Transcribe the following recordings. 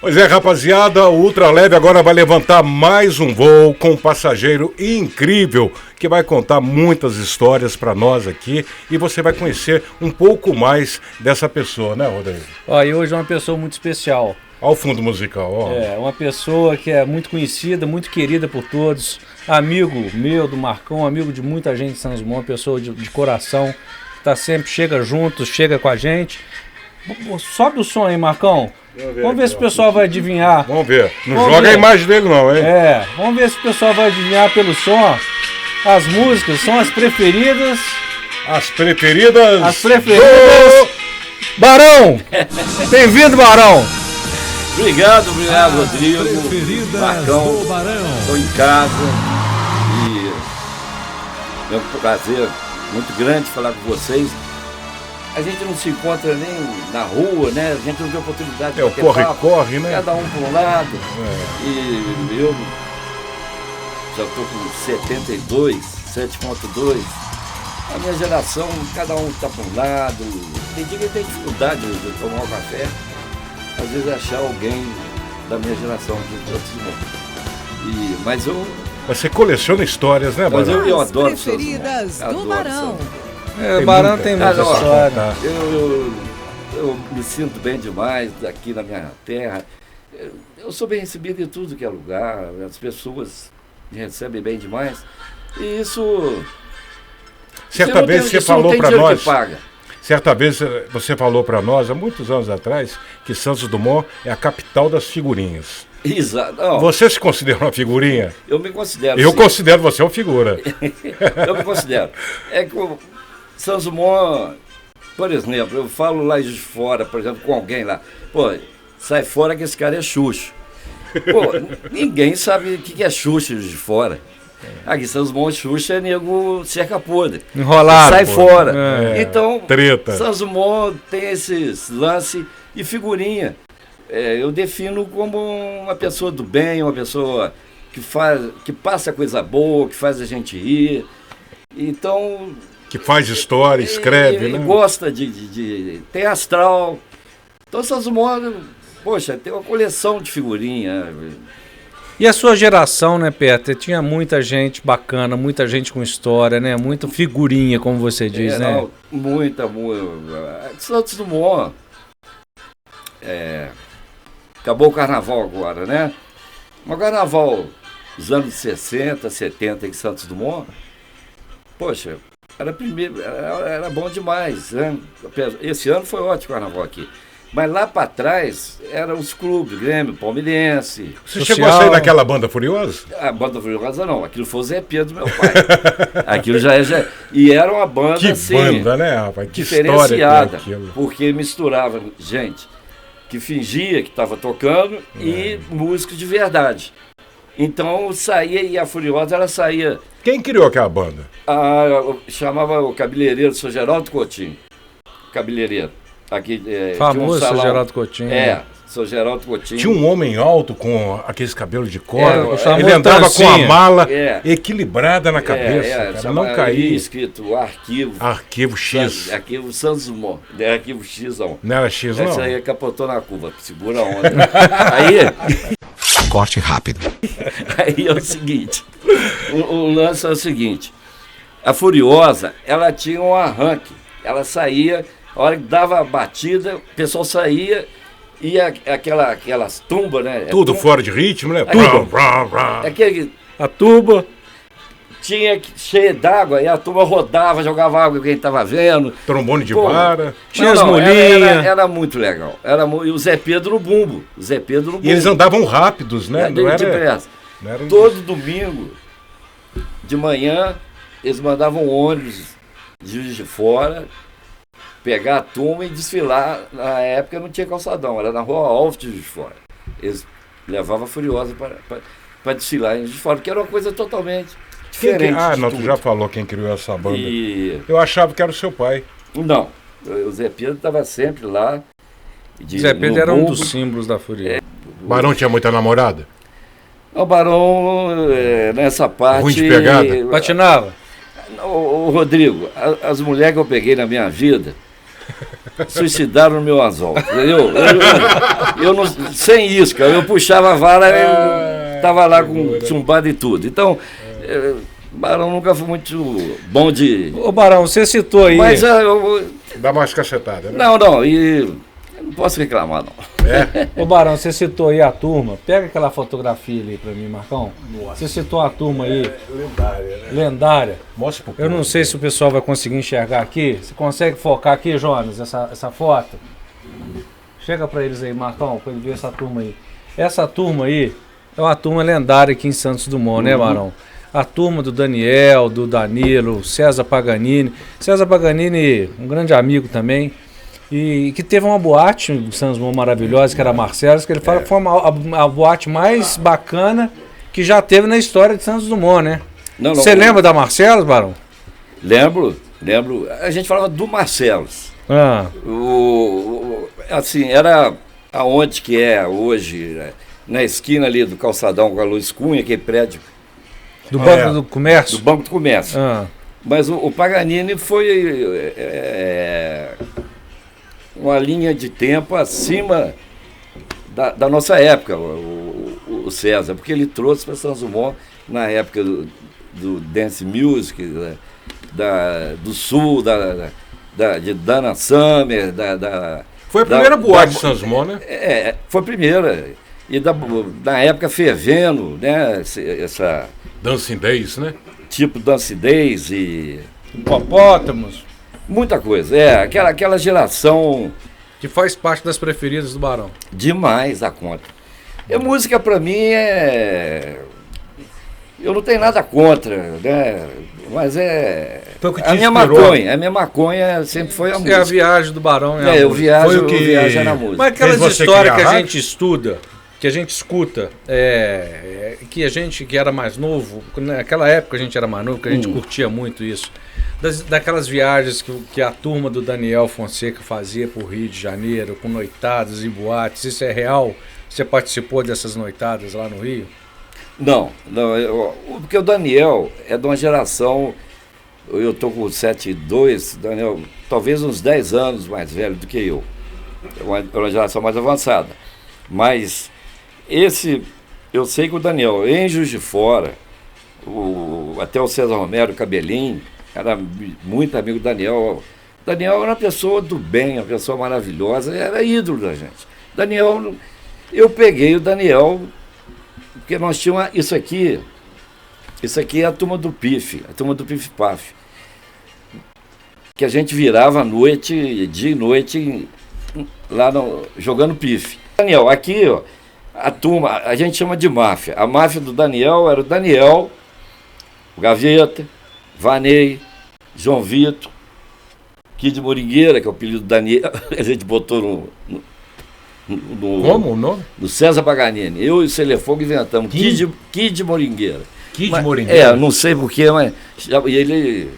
Pois é, rapaziada, o Ultraleve agora vai levantar mais um voo com um passageiro incrível que vai contar muitas histórias para nós aqui e você vai conhecer um pouco mais dessa pessoa, né, Rodrigo? Ó, e hoje é uma pessoa muito especial. Olha o fundo musical, ó. É, uma pessoa que é muito conhecida, muito querida por todos, amigo meu, do Marcão, amigo de muita gente de Santos Dumont, uma pessoa de coração, tá sempre, chega junto, chega com a gente. Sobe o som aí, Marcão. Vamos ver se o pessoal vai adivinhar. Vamos ver. Não joga a imagem dele não, hein? É, vamos ver se o pessoal vai adivinhar pelo som. As músicas são as preferidas. As preferidas. As preferidas. Barão! Bem-vindo, Barão! Obrigado, Rodrigo. Marcão. Estou em casa e é um prazer muito grande falar com vocês. A gente não se encontra nem na rua, né? A gente não tem oportunidade de bater papo. Corre, né? Cada um para um lado. E eu já estou com 72, 7.2. A minha geração, cada um está para um lado. Tem dia que tem dificuldade de tomar um café. Às vezes achar alguém da minha geração de outros irmãos. Mas você coleciona histórias, né, Barão? Mas eu adoro preferidas do Barão. O Barão tem muita história. Eu me sinto bem demais aqui na minha terra. Eu sou bem recebido em tudo que é lugar. As pessoas me recebem bem demais. E isso... Certa vez você falou para nós... Certa vez você falou para nós, há muitos anos atrás, que Santos Dumont é a capital das figurinhas. Exato. Você se considera uma figurinha? Eu me considero. Eu considero você uma figura. Eu me considero. É que o Santos Dumont, por exemplo, eu falo lá de fora, por exemplo, com alguém lá. Pô, sai fora que esse cara é Xuxa. Pô, ninguém sabe o que é Xuxa de fora. Aqui Santos Dumont, Xuxa é nego cerca podre. Enrolado. Sai fora. Então, treta. Santos Dumont tem esses lances e figurinha. Eu defino como uma pessoa do bem, uma pessoa que passa coisa boa, que faz a gente rir. Então... Que faz história, escreve, né? Gosta tem astral. Então Santos Dumont, poxa, tem uma coleção de figurinha. E a sua geração, né, Peter? Tinha muita gente bacana, muita gente com história, né? Muita figurinha, como você diz, né? Não, muita. Santos Dumont. Acabou o carnaval agora, né? O carnaval dos anos 60, 70 em Santos Dumont, poxa, era bom demais, né? Esse ano foi ótimo o carnaval aqui. Mas lá para trás eram os clubes, Grêmio, Palmeirense. Você chegou a sair daquela Banda Furiosa? A Banda Furiosa não, aquilo foi o Zé Pedro, meu pai. Aquilo já é. E era uma banda que assim. Banda, né, rapaz? Que diferenciada. História porque misturava gente que fingia que estava tocando e músicos de verdade. Então saía, e a Furiosa ela saía. Quem criou aquela banda? Chamava o cabeleireiro, o Sr. Geraldo Coutinho. Cabeleireiro. Aqui, famoso Sr. Geraldo Coutinho. Sr. Geraldo Coutinho. Tinha um homem alto com aqueles cabelos de corda. Ele andava trancinha. com a mala equilibrada na cabeça. Cara, não caía. Escrito arquivo. Arquivo X. Arquivo Santos Dumont. Arquivo X, não. Não era X, não? Essa aí capotou na curva. Segura a onda. Aí... Corte rápido. Aí é o seguinte. O lance é o seguinte. A Furiosa, ela tinha um arranque. Ela saía... A hora que dava a batida, o pessoal saía e aquelas tumbas, né? Tudo fora de ritmo, né? A tuba tinha cheia d'água e a tuba rodava, jogava água quem estava vendo. Trombone de vara. Tinha as molinhas. Era muito legal. E o Zé Pedro Bumbo. E eles andavam rápidos, né? Todo domingo, de manhã, eles mandavam ônibus de Juiz de Fora, pegar a turma e desfilar. Na época não tinha calçadão, era na Rua Alves de Fora. Eles levavam a Furiosa para desfilar em Juiz de Fora, que era uma coisa totalmente diferente. Tu já falou quem criou essa banda. Eu achava que era o seu pai. Não, o Zé Pedro estava sempre lá. Zé Pedro era um dos símbolos da Furiosa. Barão tinha muita namorada? O Barão, nessa parte... Ruim de pegada? Patinava? O Rodrigo, as mulheres que eu peguei na minha vida, suicidaram no meu anzol. Eu não, sem isca, eu puxava a vara e tava lá com chumbado e tudo. Então, Barão nunca foi muito bom de... Ô Barão, você citou aí... Mas Dá mais cacetada, né? não, e eu não posso reclamar, não. Ô Barão, você citou aí a turma. Pega aquela fotografia ali pra mim, Marcão. Você citou a turma aí. Lendária, né? Lendária. Mostra um pouco. Eu não sei se o pessoal vai conseguir enxergar aqui. Você consegue focar aqui, Jonas, essa foto? Chega pra eles aí, Marcão, pra ele ver essa turma aí. Essa turma aí é uma turma lendária aqui em Santos Dumont, né, Barão? A turma do Daniel, do Danilo, César Paganini. César Paganini, um grande amigo também. E que teve uma boate em Santos Dumont maravilhosa, que era a Marcelos, que ele fala que foi a boate mais bacana que já teve na história de Santos Dumont, né? Você lembra da Marcelos, Barão? Lembro. A gente falava do Marcelos. Assim, era aonde que é hoje, na esquina ali do calçadão com a Luiz Cunha, aquele prédio. Do Banco do Comércio? Do Banco do Comércio. Mas o Paganini foi uma linha de tempo acima da nossa época, o César, porque ele trouxe para Santos Dumont, na época do dance music, do Sul, de Dana Summer, foi a primeira boate de Santos Dumont, né? Foi a primeira. E na época fervendo, né? Essa Dancing Days, né? Tipo Dancing Days e... Hipopótamos. Muita coisa. Aquela geração... Que faz parte das preferidas do Barão. Demais a conta. E música pra mim eu não tenho nada contra, né? Mas a minha maconha sempre foi a música. É a viagem do Barão. Eu viajo na música. Mas aquelas histórias que a gente estuda, que a gente escuta, que era mais novo, naquela época a gente era mais novo, que a gente curtia muito isso. Daquelas viagens que a turma do Daniel Fonseca fazia por Rio de Janeiro, com noitadas e boates, isso é real? Você participou dessas noitadas lá no Rio? Não, porque o Daniel é de uma geração, eu estou com 7,2, Daniel, talvez uns 10 anos mais velho do que eu. É uma geração mais avançada. Mas eu sei que o Daniel, em Juiz de Fora, até o César Romero, o Cabelinho, era muito amigo do Daniel. Daniel era uma pessoa do bem, uma pessoa maravilhosa, era ídolo da gente. Daniel, eu peguei o Daniel, porque nós tínhamos isso aqui é a turma do Pif, a turma do Pif Paf, que a gente virava à noite, dia e noite, lá jogando Pif. Daniel, aqui, ó, a turma, a gente chama de máfia. A máfia do Daniel era o Daniel, o Gaveta, Vanei, João Vitor, Kid Moringueira, que é o apelido do Daniel, a gente botou Como o nome? No César Paganini. Eu e o Celefogo inventamos Kid Moringueira. Kid Moringueira? Não sei porquê, mas ele...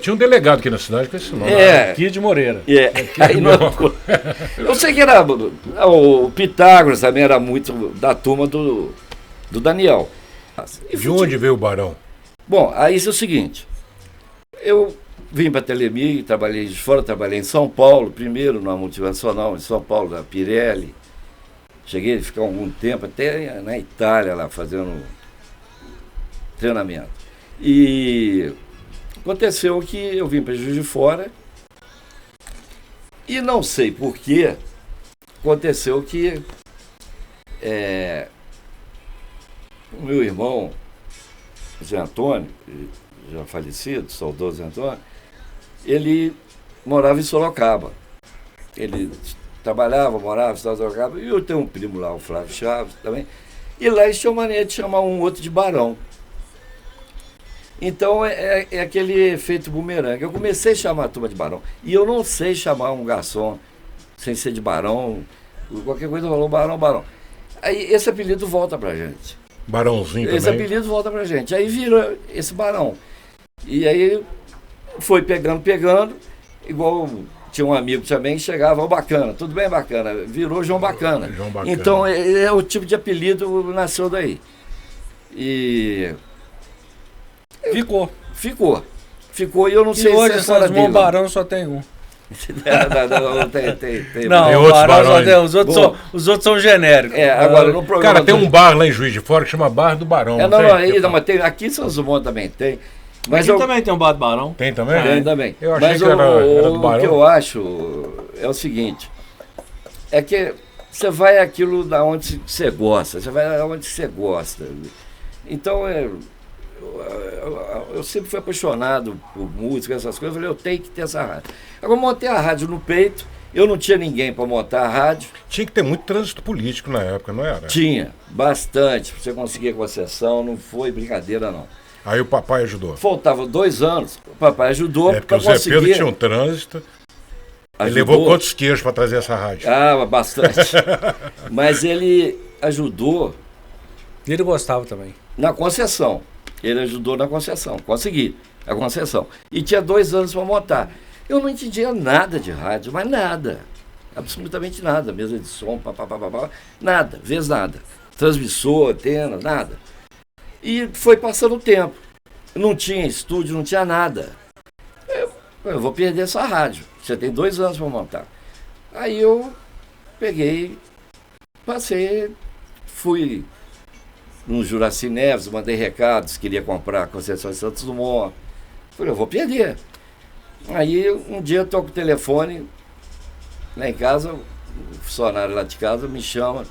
tinha um delegado aqui na cidade com esse nome. Kid Moreira. Aí eu sei que era... O Pitágoras também era muito da turma do Daniel. De onde veio o Barão? Bom, aí isso é o seguinte. Eu vim para a Telemig, trabalhei de fora, trabalhei em São Paulo, primeiro na multinacional em São Paulo, da Pirelli. Cheguei a ficar algum tempo até na Itália lá fazendo treinamento. E aconteceu que eu vim para Juiz de Fora e não sei porquê, aconteceu que o meu irmão, Zé Antônio, já falecido, saudoso Antônio, ele morava em Sorocaba. Ele trabalhava, morava em Sorocaba, e eu tenho um primo lá, o Flávio Chaves também, e lá eles tinham maneira de chamar um outro de Barão. Então é aquele efeito bumerangue. Eu comecei a chamar a turma de Barão, e eu não sei chamar um garçom sem ser de Barão, qualquer coisa falou Barão. Aí esse apelido volta pra gente. Barãozinho esse também. Apelido volta pra gente. Aí virou esse Barão. E aí foi pegando, igual tinha um amigo também que chegava, bacana, tudo bem bacana, virou João Bacana. João Bacana. Então o tipo de apelido nasceu daí. E ficou e eu não sei hoje se é Barão só tem um. Não, Tem outros Barão, barões. os outros são genéricos. Agora, no programa Cara, tem um bar lá em Juiz de Fora que chama Bar do Barão. mas tem, aqui em São Simão também tem. Mas Aqui também tem um bar do Barão. Tem também? Tem também. Eu achei Mas que era do o Barão. que eu acho é o seguinte, é que você vai aquilo da onde você gosta, você vai aonde você gosta. Então, eu sempre fui apaixonado por música, essas coisas, eu falei, eu tenho que ter essa rádio. Agora, eu montei a rádio no peito, eu não tinha ninguém para montar a rádio. Tinha que ter muito trânsito político na época, não era? Tinha, bastante, você conseguia concessão, não foi brincadeira não. Aí o papai ajudou. Faltava 2 anos, o papai ajudou Porque para o Zé conseguir. Pedro tinha um trânsito. Ele levou quantos queijos para trazer essa rádio? Ah, bastante. Mas ele ajudou Ele gostava também. na concessão. Ele ajudou na concessão. Consegui a concessão. E tinha 2 anos para montar. Eu não entendia nada de rádio, mas nada. Absolutamente nada. Mesa de som, papapá, nada. Vez nada. Transmissor, antena, nada. E foi passando o tempo. Não tinha estúdio, não tinha nada. Eu vou perder essa rádio. Você tem 2 anos para montar. Aí eu peguei, passei, fui no Juraci Neves, mandei recados, queria comprar a concessão de Santos Dumont. Falei, eu vou perder. Aí um dia eu toco o telefone, lá em casa, o funcionário lá de casa me chama,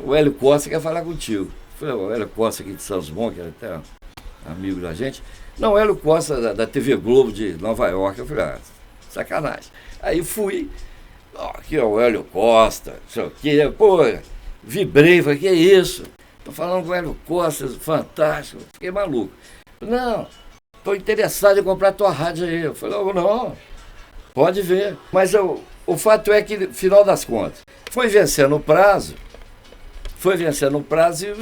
o Hélio Costa quer falar contigo. Falei, o Hélio Costa aqui de Santos Dumont, que era até amigo da gente. Não, o Hélio Costa da TV Globo de Nova York. Eu falei, sacanagem. Aí fui, aqui é o Hélio Costa, não sei o quê, pô, vibrei, falei, que é isso? Tô falando com o Hélio Costa, fantástico, fiquei maluco. Não, tô interessado em comprar tua rádio aí. Eu falei, não, pode ver. Mas o fato é que, final das contas, foi vencendo o prazo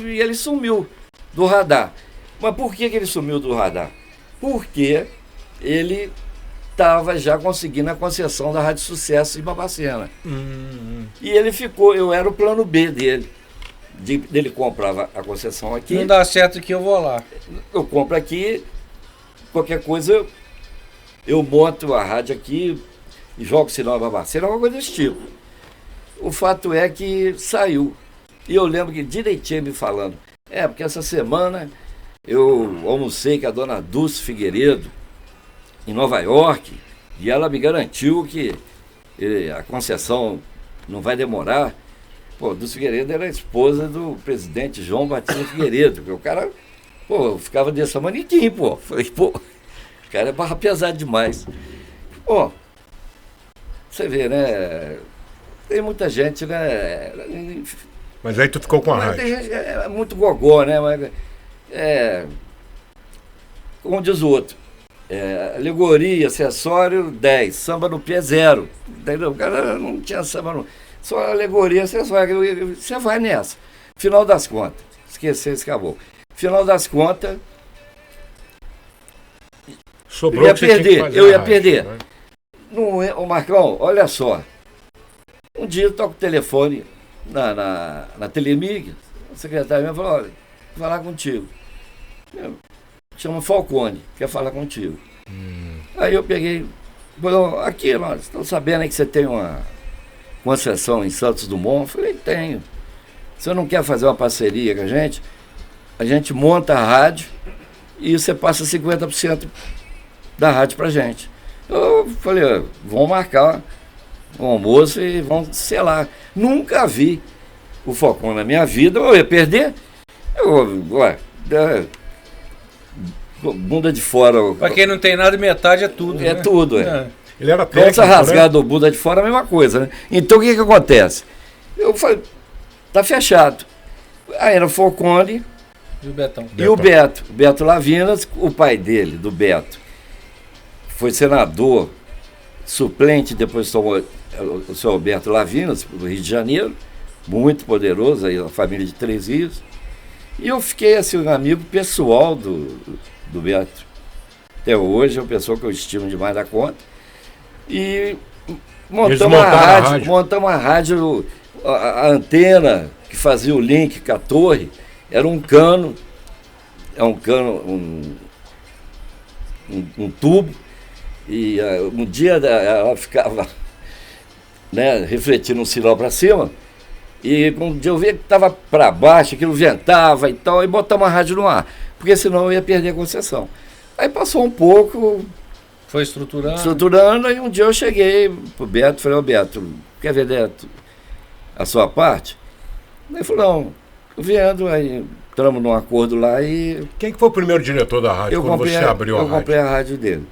e ele sumiu do radar. Mas por que ele sumiu do radar? Porque ele estava já conseguindo a concessão da Rádio Sucesso em Barbacena. E ele ficou, eu era o plano B dele. Ele comprava a concessão aqui. Não dá certo que eu vou lá. Eu compro aqui, qualquer coisa, eu monto a rádio aqui e jogo sinal em Barbacena, alguma coisa desse tipo. O fato é que saiu. E eu lembro que direitinho me falando, porque essa semana eu almocei com a dona Dulce Figueiredo, em Nova York, e ela me garantiu que a concessão não vai demorar. Pô, Dulce Figueiredo era a esposa do presidente João Batista Figueiredo, porque o cara, pô, ficava desse manequim, pô. Falei, pô, o cara é barra pesada demais. Pô, você vê, né? Tem muita gente, né? Mas aí tu ficou com a rádio. Tem gente, é muito gogó, né? Mas, como diz o outro, alegoria, acessório, 10, samba no pé, 0. Entendeu? O cara não tinha samba no... Só alegoria, acessório, você vai nessa. Final das contas, esqueceu, acabou. Final das contas, Sobrou eu ia perder. Né? Não, ô Marcão, olha só. Um dia eu toco o telefone na Telemig, o secretário me falou, olha, vou falar contigo. Chama Falcone, quer falar contigo. Aí eu peguei, falou, aqui, nós estamos sabendo aí que você tem uma concessão em Santos Dumont. Eu falei, tenho. Você não quer fazer uma parceria com a gente monta a rádio e você passa 50% da rádio pra gente. Eu falei, vamos marcar um almoço e vamos selar. Nunca vi o Falcone na minha vida, eu ia perder. Bunda de fora. Pra quem não tem nada, metade é tudo. É, né? Tudo, é. Ele era técnico, calça rasgada, né? Bunda de fora, a mesma coisa, né? Então o que acontece? Eu falei, tá fechado. Aí era o Falcone e o Betão. E o Beto Lavinas, o pai dele, do Beto, foi senador suplente, depois tomou o senhor Alberto Lavinas, do Rio de Janeiro, muito poderoso, aí a família de 3 Rios. E eu fiquei assim, um amigo pessoal do Beto. Até hoje é uma pessoa que eu estimo demais da conta. E montamos a rádio, a antena que fazia o link com a torre, era um cano, um tubo, E um dia ela ficava, né, refletindo um sinal para cima, e um dia eu vi que estava para baixo, aquilo ventava e tal, e botava uma rádio no ar, porque senão eu ia perder a concessão. Aí passou um pouco, Foi estruturando. estruturando, aí um dia eu cheguei pro Beto, falei, ô Beto, quer ver, Beto, a sua parte? Ele falou, não, tô vendo, aí entramos num acordo lá e Quem que foi o primeiro diretor da rádio quando você abriu a eu rádio? comprei a rádio dele.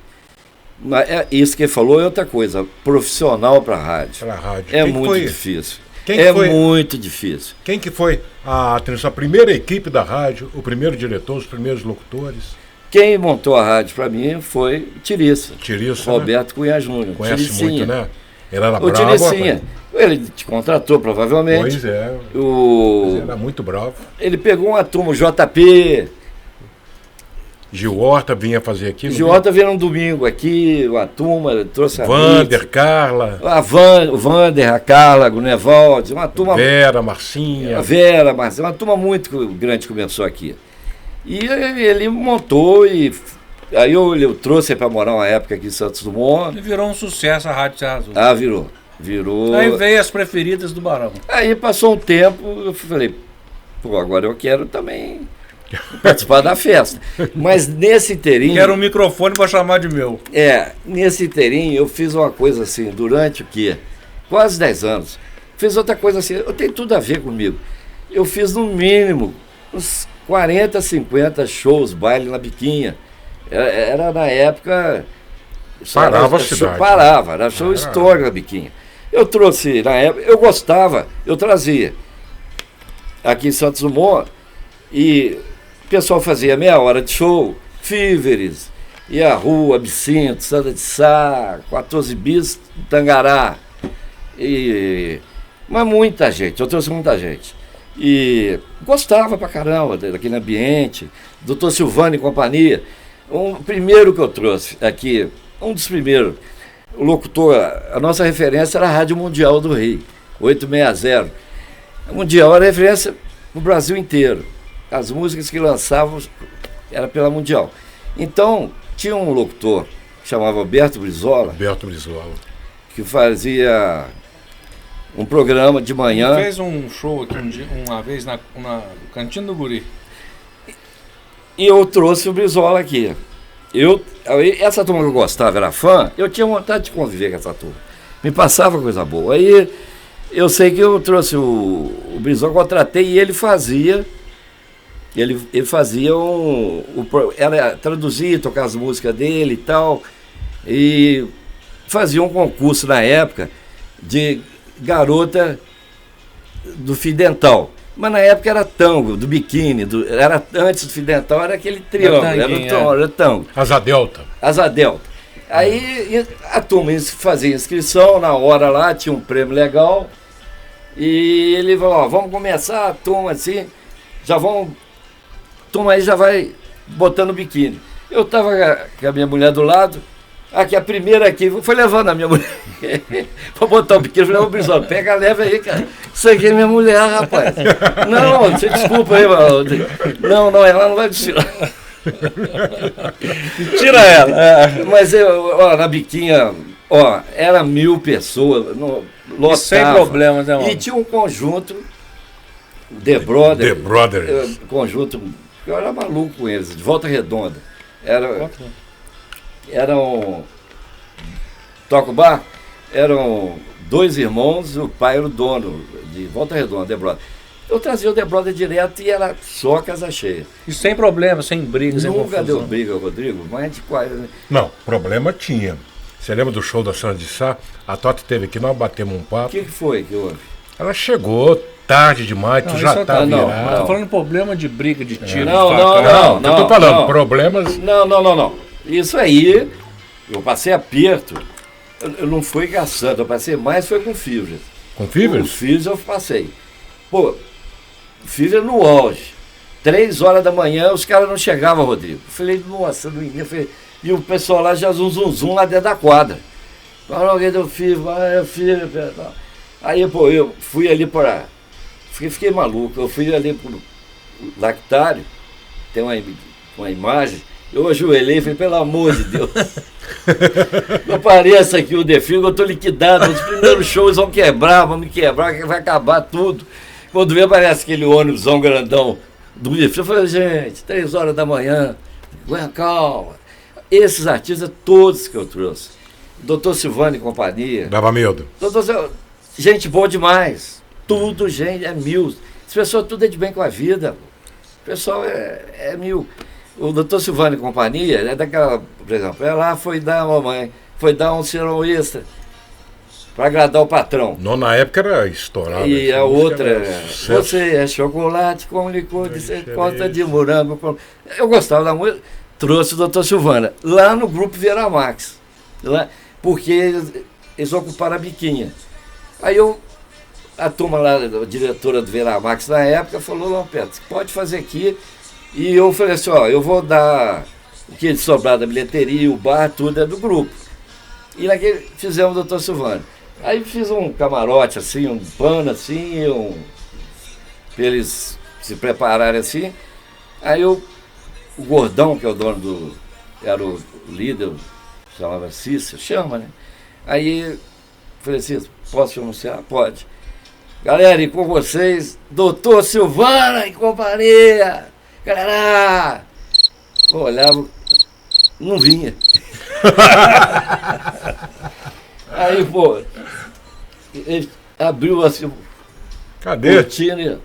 Mas isso que ele falou é outra coisa, profissional para rádio. Pra rádio. É Quem que muito foi? difícil. Quem que É foi? muito difícil. Quem que foi a primeira equipe da rádio, o primeiro diretor, os primeiros locutores? Quem montou a rádio para mim foi o Tiriça. Tiriça, Roberto Cunha Júnior. Conhece Tiricinha. muito, né? Ele era O bravo. Tiricinha. Ele te contratou, provavelmente. Pois é. O... Ele era muito bravo. Ele pegou uma turma, o JP. Gil Horta vinha fazer aqui. não Giota veio um domingo aqui, uma turma, trouxe a Vander, Carla, o Vander, a Carla, o Nevaldi, uma turma. Vera, Marcinha. A Vera, Marcelo, uma turma muito grande começou aqui. E ele montou e aí eu trouxe para morar uma época aqui em Santos Dumont. E virou um sucesso a Rádio Serra Azul. Ah, virou. Aí veio as preferidas do Barão. Aí passou um tempo, eu falei, pô, agora eu quero também participar da festa. Mas nesse inteirinho. Quero um microfone para chamar de meu. Nesse inteirinho eu fiz uma coisa assim, durante o quê? Quase 10 anos. Fiz outra coisa assim, eu tenho tudo a ver comigo. Eu fiz no mínimo uns 40, 50 shows, baile na Biquinha. Era na época. Parava a cidade. Parava, era show histórico na Biquinha. Eu trouxe, na época, eu gostava, eu trazia. Aqui em Santos Dumont, e o pessoal fazia meia hora de show, Fíveres, e a Rua, Absinto, Santa de Sá, 14 bis, Tangará. Mas muita gente, eu trouxe muita gente. E gostava pra caramba daquele ambiente, Dr. Silvano e companhia. O primeiro que eu trouxe aqui, um dos primeiros, o locutor, a nossa referência era a Rádio Mundial do Rio, 860. A Mundial era referência no Brasil inteiro. As músicas que lançavam era pela Mundial. Então, tinha um locutor que chamava Alberto Brizola, que fazia um programa de manhã. Ele fez um show aqui uma vez no Cantinho do Guri. E eu trouxe o Brizola aqui. Essa turma que eu gostava, era fã, eu tinha vontade de conviver com essa turma. Me passava coisa boa. Aí eu sei que eu trouxe o Brizola, contratei e ele fazia. Ele fazia traduzia, tocar as músicas dele e tal. E fazia um concurso na época de garota do fio dental. Mas na época era tango, do biquíni, era antes do fio dental, era aquele triângulo, era tango. Asa Delta. Aí a turma fazia inscrição, na hora lá, tinha um prêmio legal. E ele falou, ó, vamos começar a turma assim, turma aí já vai botando biquíni. Eu tava com a minha mulher do lado, aqui a primeira aqui, foi levando a minha mulher pra botar o biquíni, eu falei, ô Brizola, pega leve aí, cara. Isso aqui é minha mulher, rapaz. Não, você desculpa aí, mano. Não, ela não vai desfilar. Tira ela. Mas na Biquinha, era 1000 pessoas, lotava. Sem problemas, né, mano? E tinha um conjunto, The Brothers. Conjunto, eu era maluco com eles, de Volta Redonda. Toca o bar, eram 2 irmãos, o pai era o dono de Volta Redonda, The Brothers. Eu trazia o The Brothers direto e era só casa cheia. E sem problema, sem brigas, sem Nunca confusão. deu briga, Rodrigo, mais de 40. Não, problema tinha. Você lembra do show da Santa de Sá? A Tota teve aqui, nós batemos um papo. O que foi que houve? Ela chegou tarde demais, tu já tá não, virado. Eu tô falando problema de briga, de tiro, Não, de faca. Eu tô falando, problemas... Não. Isso aí, eu passei aperto. Eu não fui caçando, eu passei mais, foi com Fibras. Com Fibras? Com Fibras eu passei. Pô, Fibras no auge. 3 horas da manhã, os caras não chegavam, Rodrigo. Eu falei, nossa, não ia. E o pessoal lá já zum lá dentro da quadra. Falou, alguém deu Fibras, Aí, pô, eu fui ali para... Fiquei maluco, eu fui ali pro Lactário, tem uma imagem, Eu ajoelhei e falei, pelo amor de Deus. Não apareça aqui o Defil, eu estou liquidado. Os primeiros shows vão me quebrar, vai acabar tudo. Quando vê, aparece aquele ônibusão grandão do Defil. Eu falei, gente, 3 horas da manhã, calma. Esses artistas, todos que eu trouxe. Doutor Silvano e companhia. Dava medo. Gente boa demais. Tudo, gente, é mil. Esse pessoal tudo é de bem com a vida. O pessoal é mil. O doutor Silvano e companhia, é daquela, por exemplo, ela foi dar a mamãe, foi dar um serão extra para agradar o patrão. Não, na época era estourado. E a outra, você é chocolate com licor de costa de morango. Eu gostava da música, trouxe o doutor Silvana, lá no grupo Veramax, lá, porque eles ocuparam a biquinha. Aí a turma lá, a diretora do Veramax na época, falou, não, Pedro, você pode fazer aqui. E eu falei assim, eu vou dar o que sobrar da bilheteria, o bar, tudo é do grupo. E naquele fizemos o doutor Silvano. Aí fiz um camarote assim, um pano assim, para eles se prepararem assim. Aí o Gordão, que é o dono era o líder, chamava Cícero, chama, né? Aí falei assim, posso anunciar? Pode. Galera, e com vocês, doutor Silvana e companhia. Galera, eu olhava, não vinha. Aí, pô, ele abriu assim, cadê? Cortina,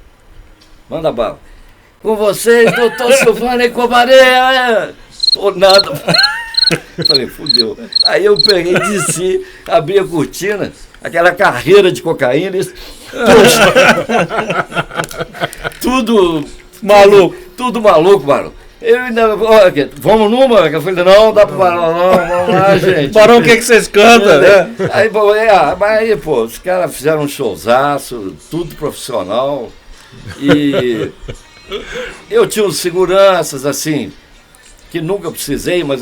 manda bala. Com vocês, doutor Silvana e companhia. Tô nada. Falei, fudeu. Aí eu peguei, desci, abri a cortina, aquela carreira de cocaína, tudo maluco. Tudo maluco, Barão. Eu ainda. Vamos numa? Eu falei, não, dá pro Barão, não, vamos lá, gente. Barão, o que vocês cantam, né? Aí, mas aí, pô, os caras fizeram um showzaço, tudo profissional. E eu tinha uns seguranças, assim, que nunca precisei, mas.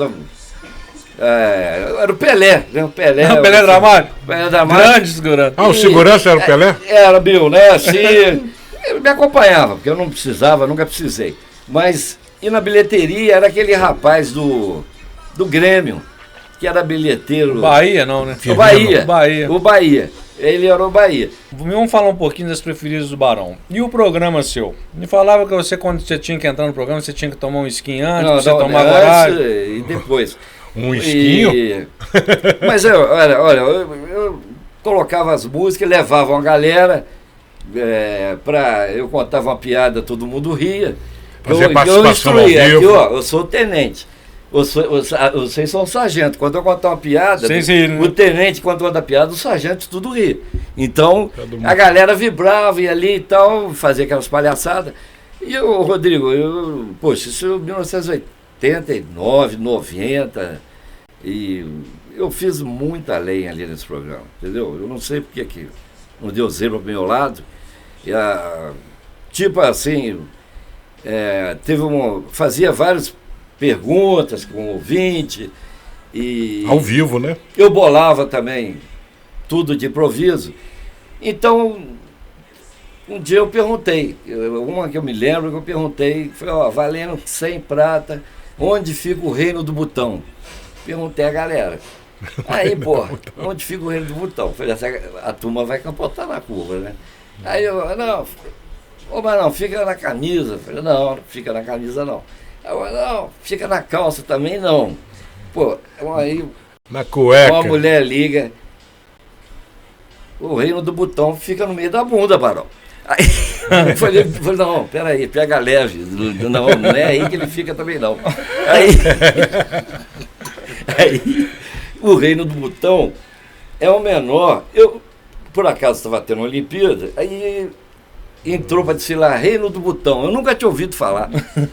Era o Pelé, né? O Pelé dramático? Pelé dramático. Grande segurança. O segurança era o Pelé? Era, Bill, né? Assim. Ele me acompanhava, porque eu não precisava, nunca precisei. Mas, e na bilheteria, era aquele rapaz do Grêmio, que era bilheteiro. Bahia, não, né? O Bahia. Ele era o Bahia. Vamos falar um pouquinho das preferidas do Barão. E o programa seu? Me falava que você, quando você tinha que entrar no programa, você tinha que tomar um esquinho antes, você tomava horário. E depois. Um esquinho? Mas, olha, eu colocava as músicas, levava uma galera... eu contava uma piada, todo mundo ria. Eu instruía, aqui, eu sou o tenente. Vocês são o sargento. Quando eu contar uma piada, o tenente, quando conta a piada, o sargento tudo ria. Então, a galera vibrava, ia ali e tal, fazia aquelas palhaçadas. E o Rodrigo, poxa, isso é 1989, 90, e eu fiz muita lenha ali nesse programa, entendeu? Eu não sei porque que não deu zero pro meu lado. Tipo assim, fazia várias perguntas com o ouvinte. E ao vivo, né? Eu bolava também tudo de improviso. Então, um dia eu perguntei, uma que eu me lembro que eu perguntei, foi, valendo 100 prata, onde fica o reino do botão? Perguntei a galera. Aí, pô, onde fica o reino do botão? Falei, a turma vai capotar na curva, né? Aí eu, mas não, fica na camisa. Falei, não fica na camisa não. Não, fica na calça também não. Pô, aí na cueca. Uma mulher liga, o reino do botão fica no meio da bunda, Barão. Aí eu falei, não, peraí, pega leve. Não é aí que ele fica também não. Aí o reino do botão é o menor. Eu, por acaso, estava tendo uma Olimpíada, aí entrou para desfilar Reino do Botão. Eu nunca tinha ouvido falar.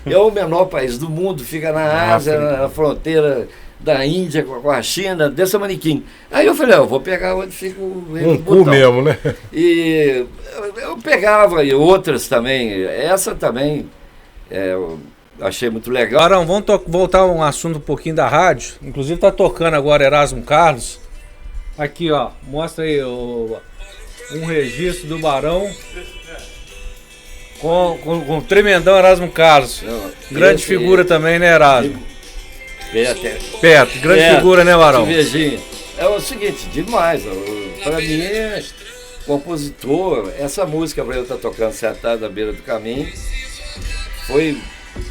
É o menor país do mundo, fica na Ásia, na fronteira da Índia com a China, desse manequim. Aí eu falei, eu vou pegar onde fica o Reino do Botão. Mesmo, né? E eu pegava, e outras também. Essa também eu achei muito legal. Barão, vamos voltar a um assunto um pouquinho da rádio. Inclusive tá tocando agora Erasmo Carlos. Aqui, ó, mostra aí um registro do Barão com o tremendão Erasmo Carlos. Grande figura também, né, Erasmo? Perto, grande figura, né, Barão? Cervejinha. É o seguinte, demais. Para mim, compositor, essa música para eu estar tocando sentado à beira do caminho foi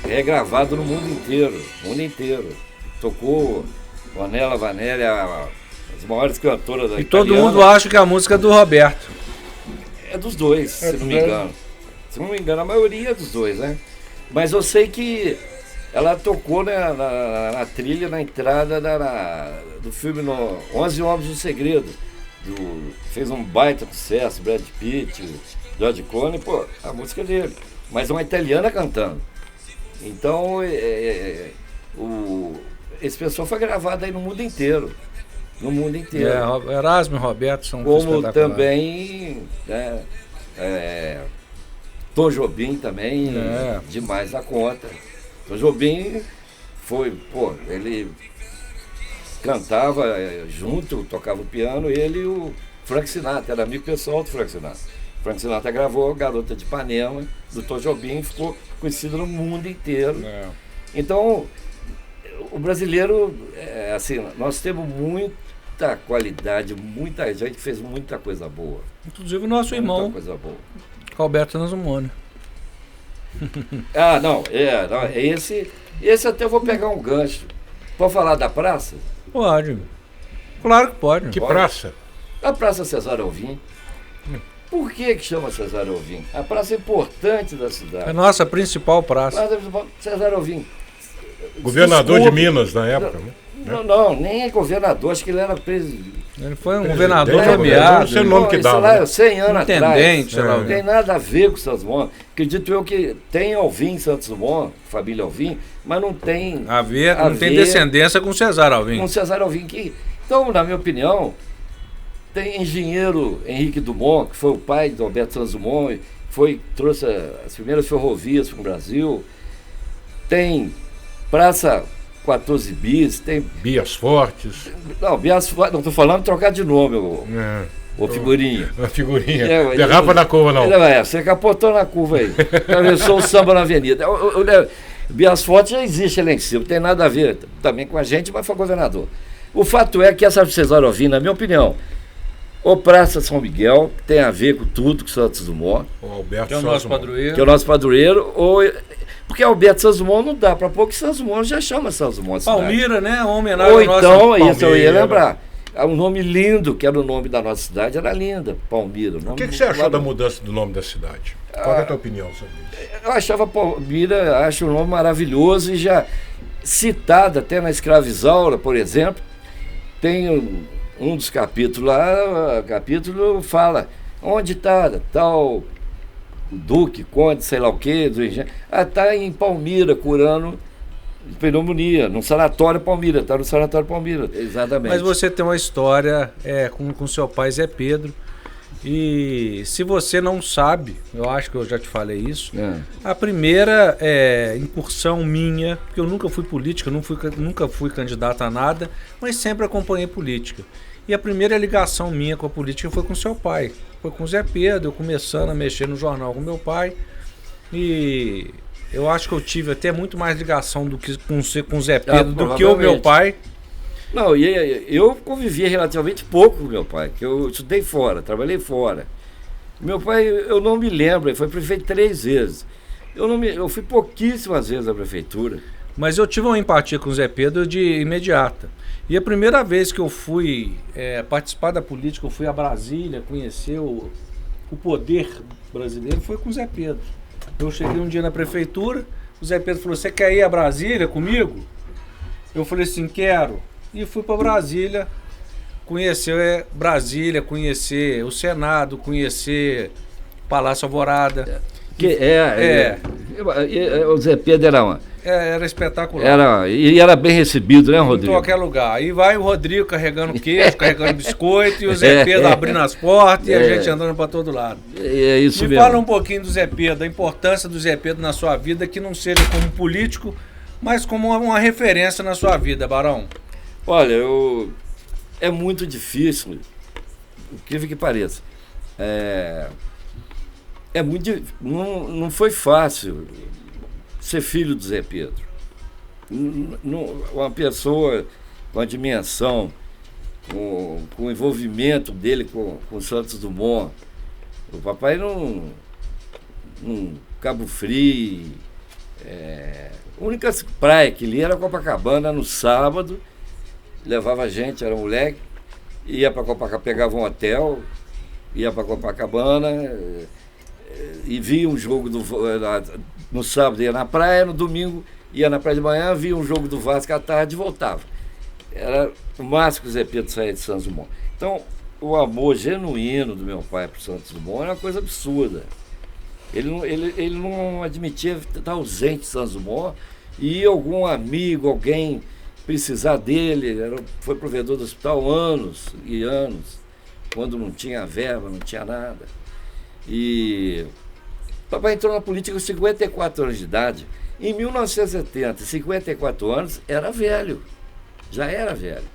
regravado no mundo inteiro. Tocou Ornella Vanelli, as maiores cantoras da E todo mundo acha que a música é do Roberto. É dos dois, se não me engano. Se não me engano, a maioria é dos dois, né? Mas eu sei que ela tocou na trilha, na entrada do filme 11 Homens do Segredo. Fez um baita sucesso, Brad Pitt, George Clooney, pô, a música dele. Mas é uma italiana cantando. Então, esse pessoal foi gravado aí no mundo inteiro. No mundo inteiro. Erasmo e Roberto são como também, né, Tom Jobim também, demais da conta. Tom Jobim ele cantava junto, tocava o piano, ele e o Frank Sinatra, era amigo pessoal do Frank Sinatra. Frank Sinatra gravou Garota de Ipanema, do Tom Jobim, ficou conhecido no mundo inteiro. Então, o brasileiro, assim, nós temos muita qualidade, muita gente fez muita coisa boa. Inclusive o nosso irmão, muita coisa boa. Roberto Nazumone. Não, esse até eu vou pegar um gancho. Pode falar da praça? Pode. Claro que pode. Que praça? A Praça Cesário Alvim. Por que chama Cesário Alvim? A praça importante da cidade. É a nossa principal praça. Cesário Alvim. Governador de Minas na época, né? Não, nem é governador, acho que ele era presidente. Ele foi um governador nomeado. Não sei o nome que dava. 100 anos Intendente, atrás. não tem nada a ver com Santos Dumont. Acredito eu que tem Alvim Santos Dumont, família Alvim, mas não tem não tem descendência com Cesário Alvim. Com Cesário Alvim. Então, na minha opinião, tem engenheiro Henrique Dumont, que foi o pai do Alberto Santos Dumont, trouxe as primeiras ferrovias para o Brasil. Tem Praça 14 Bis, tem... Bias Fortes. Não, Bias Fortes, não estou falando trocar de nome, ô figurinha. A figurinha. Derrapa na curva, não. Você capotou na curva aí. Atravessou o samba na avenida. Bias Fortes já existe lá em cima, não tem nada a ver também com a gente, mas foi governador. O fato é que essa Cesário Alvim, na minha opinião, ou Praça São Miguel, que tem a ver com tudo, com Santos Dumont. O Alberto que é o nosso padroeiro. Que é o nosso padroeiro, porque Alberto Santos Dumont não dá para pôr, que Santos Dumont já chama Santos Dumont. Palmira, né? Uma homenagem ou ao então, isso eu ia lembrar. Um nome lindo, que era o nome da nossa cidade, era linda, Palmira. O que você achou da mudança do nome da cidade? Qual é a tua opinião sobre isso? Eu achava Palmira, acho um nome maravilhoso e já citada até na Escravizaura, por exemplo. Tem um dos capítulos lá, o capítulo fala onde está tal Duque, Conde, sei lá o quê, do engenho. Está em Palmira, curando pneumonia, no sanatório Palmira, está no sanatório Palmira, exatamente. Mas você tem uma história com seu pai Zé Pedro, e se você não sabe, eu acho que eu já te falei isso, a primeira incursão minha, porque eu nunca fui política, nunca fui candidato a nada, mas sempre acompanhei política. E a primeira ligação minha com a política foi com seu pai, foi com o Zé Pedro, eu começando a mexer no jornal com meu pai, e eu acho que eu tive até muito mais ligação com o Zé Pedro do que o meu pai. Não, eu convivia relativamente pouco com meu pai, que eu estudei fora, trabalhei fora. Meu pai, eu não me lembro, ele foi prefeito 3 vezes. Eu fui pouquíssimas vezes à prefeitura. Mas eu tive uma empatia com o Zé Pedro de imediata. E a primeira vez que eu fui participar da política, eu fui a Brasília, conhecer o poder brasileiro, foi com o Zé Pedro. Eu cheguei um dia na prefeitura, o Zé Pedro falou, você quer ir a Brasília comigo? Eu falei assim, quero. E fui para Brasília, conhecer conhecer o Senado, conhecer Palácio Alvorada. O Zé Pedro era espetacular. E era bem recebido, né, Rodrigo? Em qualquer lugar. Aí vai o Rodrigo carregando queijo, carregando biscoito, e o Zé Pedro abrindo as portas e a gente andando para todo lado. É isso mesmo. Me fala um pouquinho do Zé Pedro, a importância do Zé Pedro na sua vida, que não seja como político, mas como uma referência na sua vida, Barão. Olha, é muito difícil, incrível que pareça. Não foi fácil ser filho do Zé Pedro. uma pessoa com a dimensão, com o envolvimento dele com Santos Dumont. O papai não Cabo Frio, a única praia que ele era Copacabana no sábado, levava a gente, era moleque, ia para Copacabana, pegava um hotel, ia para Copacabana e via um jogo no sábado ia na praia, no domingo ia na praia de manhã, via um jogo do Vasco à tarde e voltava. Era o máximo que o Zé Pedro saía de Santos Dumont. Então, o amor genuíno do meu pai para Santos Dumont era uma coisa absurda. Ele não admitia estar ausente de Santos Dumont e algum amigo, alguém precisar dele, foi provedor do hospital anos e anos, quando não tinha verba, não tinha nada. E o papai entrou na política com 54 anos de idade. Em 1970, 54 anos, era velho, já era velho.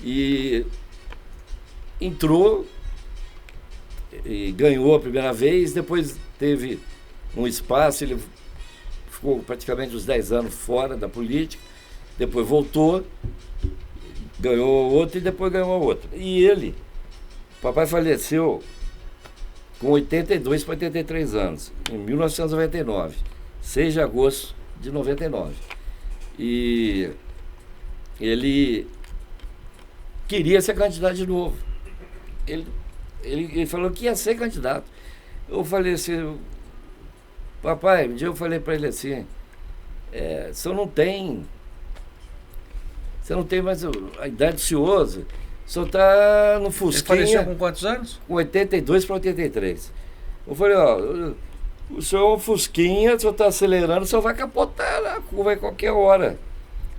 E entrou e ganhou a primeira vez, depois teve um espaço, ele ficou praticamente uns 10 anos fora da política, depois voltou, ganhou outro e depois ganhou outro. E ele, o papai faleceu com 82 para 83 anos, em 1999, 6 de agosto de 99. E ele queria ser candidato de novo. Ele falou que ia ser candidato. Eu falei assim, papai, um dia eu falei para ele assim, você não tem mais a idade do senhor está no Fusquinha. Ele faleceu com quantos anos? Com 82 para 83. Eu falei, o senhor é um Fusquinha, o senhor está acelerando, o senhor vai capotar na curva em qualquer hora.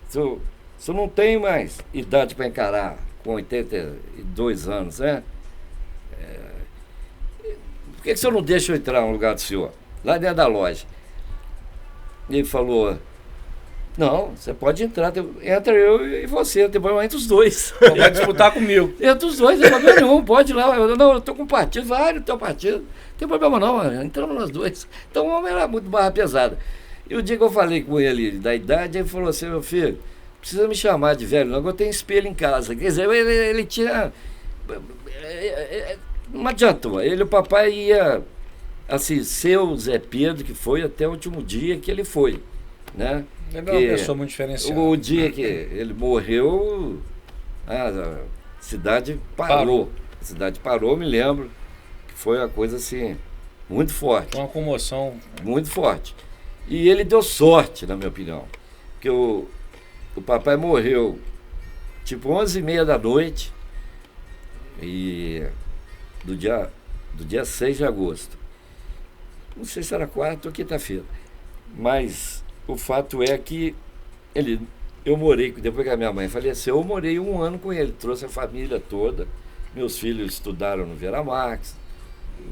O senhor não tem mais idade para encarar com 82 anos, né? Por que o senhor não deixa eu entrar no lugar do senhor? Lá dentro da loja. Ele falou, não, você pode entrar, entra eu e você, depois entra os dois. Então vai disputar comigo. Entra os dois, não tem problema nenhum, pode ir lá. Eu estou com um partido, vai no teu partido. Não tem problema não, entramos nós dois. Então o homem era muito barra pesada. E o dia que eu falei com ele da idade, ele falou assim, meu filho, precisa me chamar de velho, não, eu tenho espelho em casa. Quer dizer, ele tinha... Não adiantou. O papai ia assim, ser o Zé Pedro, que foi até o último dia que ele foi, né? Ele é uma pessoa muito diferenciada. O dia que ele morreu, a cidade parou. A cidade parou, me lembro, que foi uma coisa assim, muito forte. Uma comoção. Muito forte. E ele deu sorte, na minha opinião. Porque o papai morreu tipo 11h30 da noite, e do dia 6 de agosto. Não sei se era quarta ou quinta-feira. Mas o fato é que eu morei, depois que a minha mãe faleceu, eu morei 1 ano com ele. Trouxe a família toda. Meus filhos estudaram no Vera Marx,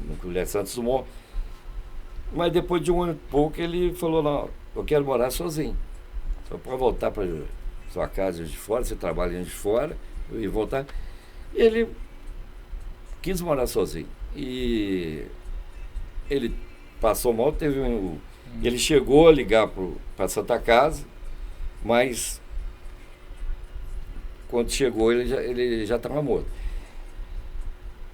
no Colégio Santos Dumont. Mas depois de 1 ano e pouco, ele falou, não, eu quero morar sozinho. Só pode voltar para sua casa de fora, você trabalha de fora, eu ia voltar. E ele quis morar sozinho. E ele passou mal, ele chegou a ligar para Santa Casa, mas quando chegou ele já estava morto.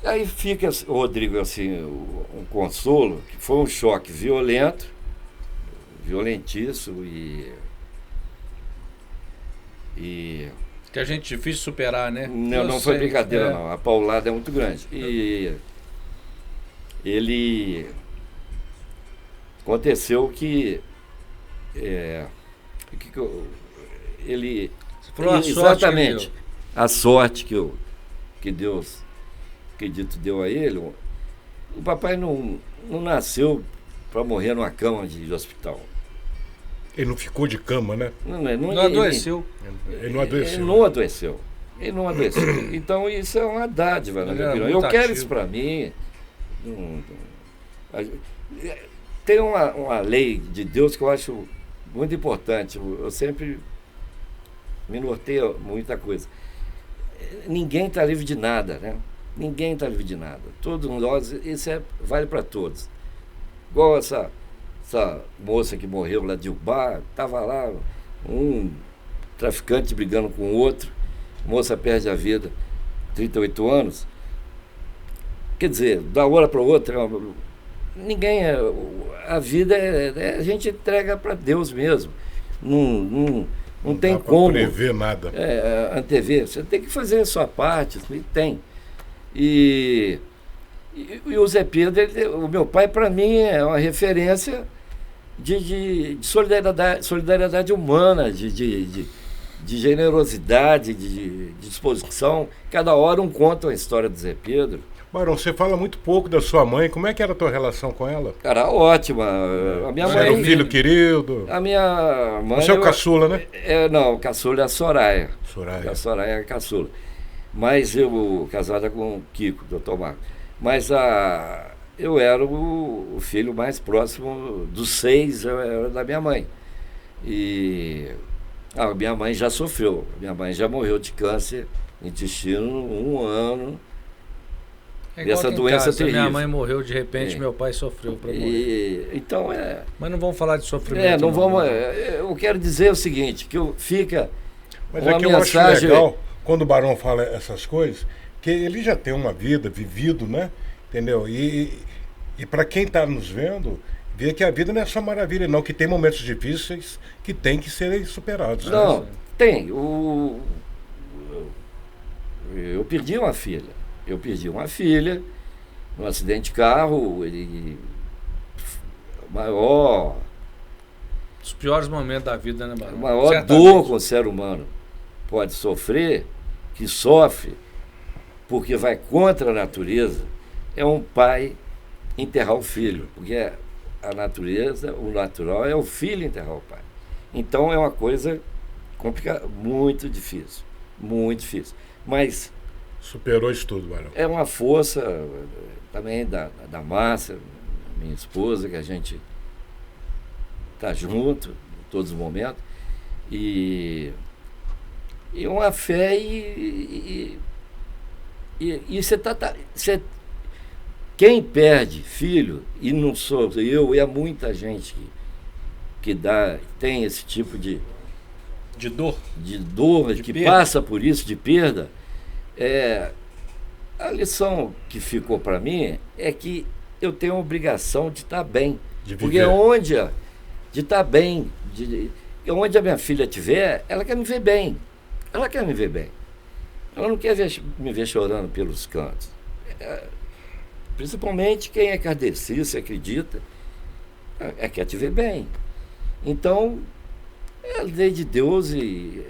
Aí fica o Rodrigo assim, um consolo, que foi um choque violento, violentíssimo e que a gente difícil superar, né? Não foi brincadeira, não. A paulada é muito grande. E ele aconteceu que ele exatamente a sorte que Deus, acredito, deu a ele. O papai não nasceu para morrer numa cama de hospital. Ele não ficou de cama, né? Não adoeceu. Ele não adoeceu. Ele não adoeceu. Então isso é uma dádiva, na minha opinião. Eu quero isso para mim. Tem uma lei de Deus que eu acho muito importante. Eu sempre me norteio muita coisa. Ninguém está livre de nada, né? Ninguém está livre de nada. Todos nós, isso vale para todos. Igual essa moça que morreu lá de Ubá, estava lá um traficante brigando com o outro, moça perde a vida, 38 anos. Quer dizer, da hora para outra, ninguém. A vida a gente entrega para Deus mesmo. Não tem dá pra como prever nada. antever. Você tem que fazer a sua parte, e tem. E o Zé Pedro, o meu pai, para mim, é uma referência de solidariedade humana, de generosidade, de disposição. Cada hora um conta a história do Zé Pedro. Barão, você fala muito pouco da sua mãe. Como é que era a tua relação com ela? Cara, ótima. A minha Você mãe... era o filho querido? A minha mãe... Você é o caçula, né? Não, o caçula é a Soraya. Soraya. A Soraya é a caçula. Mas eu, casada com o Kiko, Dr. Marco. Mas eu era o filho mais próximo dos 6, eu era da minha mãe. E a minha mãe já sofreu. Minha mãe já morreu de câncer no intestino 1 ano. Essa doença terrível. Minha mãe morreu de repente, meu pai sofreu para morrer. Então Mas não vamos falar de sofrimento. não vamos. Eu quero dizer o seguinte, que fica. Mas uma é que eu acho mensagem... legal, quando o Barão fala essas coisas, que ele já tem uma vida, vivido, né? Entendeu? E para quem está nos vendo, vê que a vida não é só maravilha, não, que tem momentos difíceis que tem que serem superados. Não, né? tem. Eu perdi uma filha. Num acidente de carro, maior... Os piores momentos da vida, né, Barão? A maior dor que o ser humano pode sofrer, que sofre, porque vai contra a natureza, é um pai enterrar o filho. Porque a natureza, o natural, é o filho enterrar o pai. Então é uma coisa complicada, muito difícil. Muito difícil. Mas... Superou isso tudo, Barão. é uma força também da Márcia, minha esposa, que a gente está junto em todos os momentos. E uma fé e você quem perde filho, e não sou eu, e há muita gente que tem esse tipo de dor, que passa por isso, de perda. A lição que ficou para mim é que eu tenho a obrigação de estar bem. Porque de estar bem, onde a minha filha estiver, ela quer me ver bem. Ela quer me ver bem. Ela não quer me ver chorando pelos cantos. Principalmente quem é kardecista, acredita, quer te ver bem. Então, é a lei de Deus e...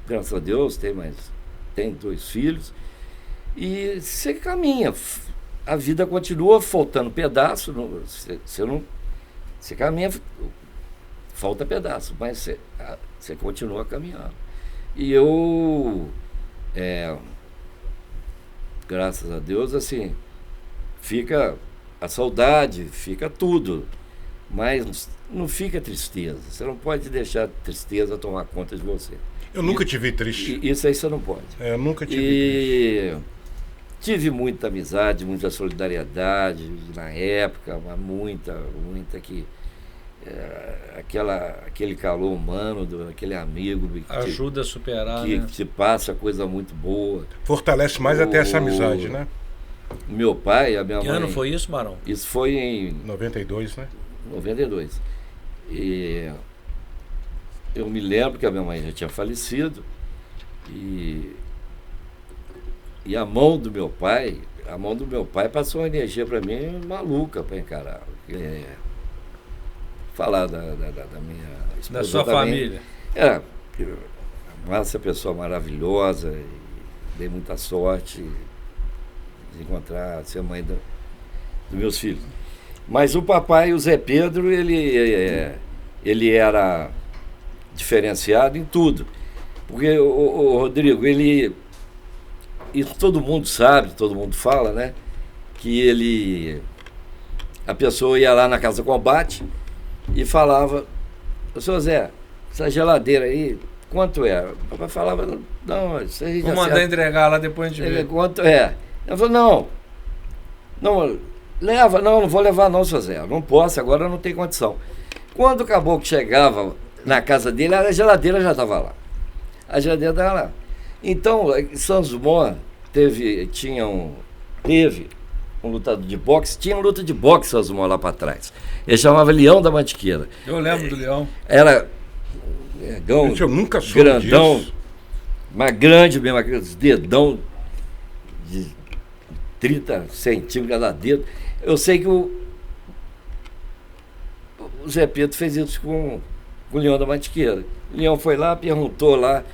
graças a Deus, tem 2 filhos, e você caminha, a vida continua faltando pedaço, você caminha, falta pedaço, mas você continua caminhando. E eu, graças a Deus, assim, fica a saudade, fica tudo, mas não fica tristeza, você não pode deixar a tristeza tomar conta de você. Eu nunca te vi triste. Isso aí você não pode. Eu nunca te vi triste. Tive muita amizade, muita solidariedade na época, muita que... aquele calor humano, aquele amigo... ajuda a superar, que né? te passa coisa muito boa. Fortalece mais até essa amizade, né? Meu pai, a minha mãe... Que ano foi isso, Barão? Isso foi em... 92, né? 92. E... eu me lembro que a minha mãe já tinha falecido e a mão do meu pai passou uma energia para mim maluca para encarar. Falar da minha esposa, da sua também. família. A Márcia é uma pessoa maravilhosa, e dei muita sorte de encontrar, ser mãe dos meus filhos. Mas o papai, o Zé Pedro, ele era diferenciado em tudo. Porque o Rodrigo, isso todo mundo sabe, todo mundo fala, né? Que a pessoa ia lá na Casa Combate e falava: "Ô, seu Zé, essa geladeira aí, quanto é?" O papai falava: "Não, isso aí já vou mandar entregar lá, depois a gente vê." Quanto é? Ela falou: não, leva, não vou levar não, seu Zé, não posso, agora não tem condição. Quando o caboclo chegava na casa dele, a geladeira já estava lá. A geladeira estava lá. Então, Santos Dumont teve um lutador de boxe, tinha uma luta de boxe Santos Dumont lá para trás. Ele chamava Leão da Mantiqueira. Eu lembro do Leão. Era Gente, eu nunca soube grandão, disso. mas grande mesmo, aqueles dedão de 30 centímetros cada dedo. Eu sei que o Zé Pedro fez isso com o Leão da Mantiqueira. O Leão foi lá, perguntou lá,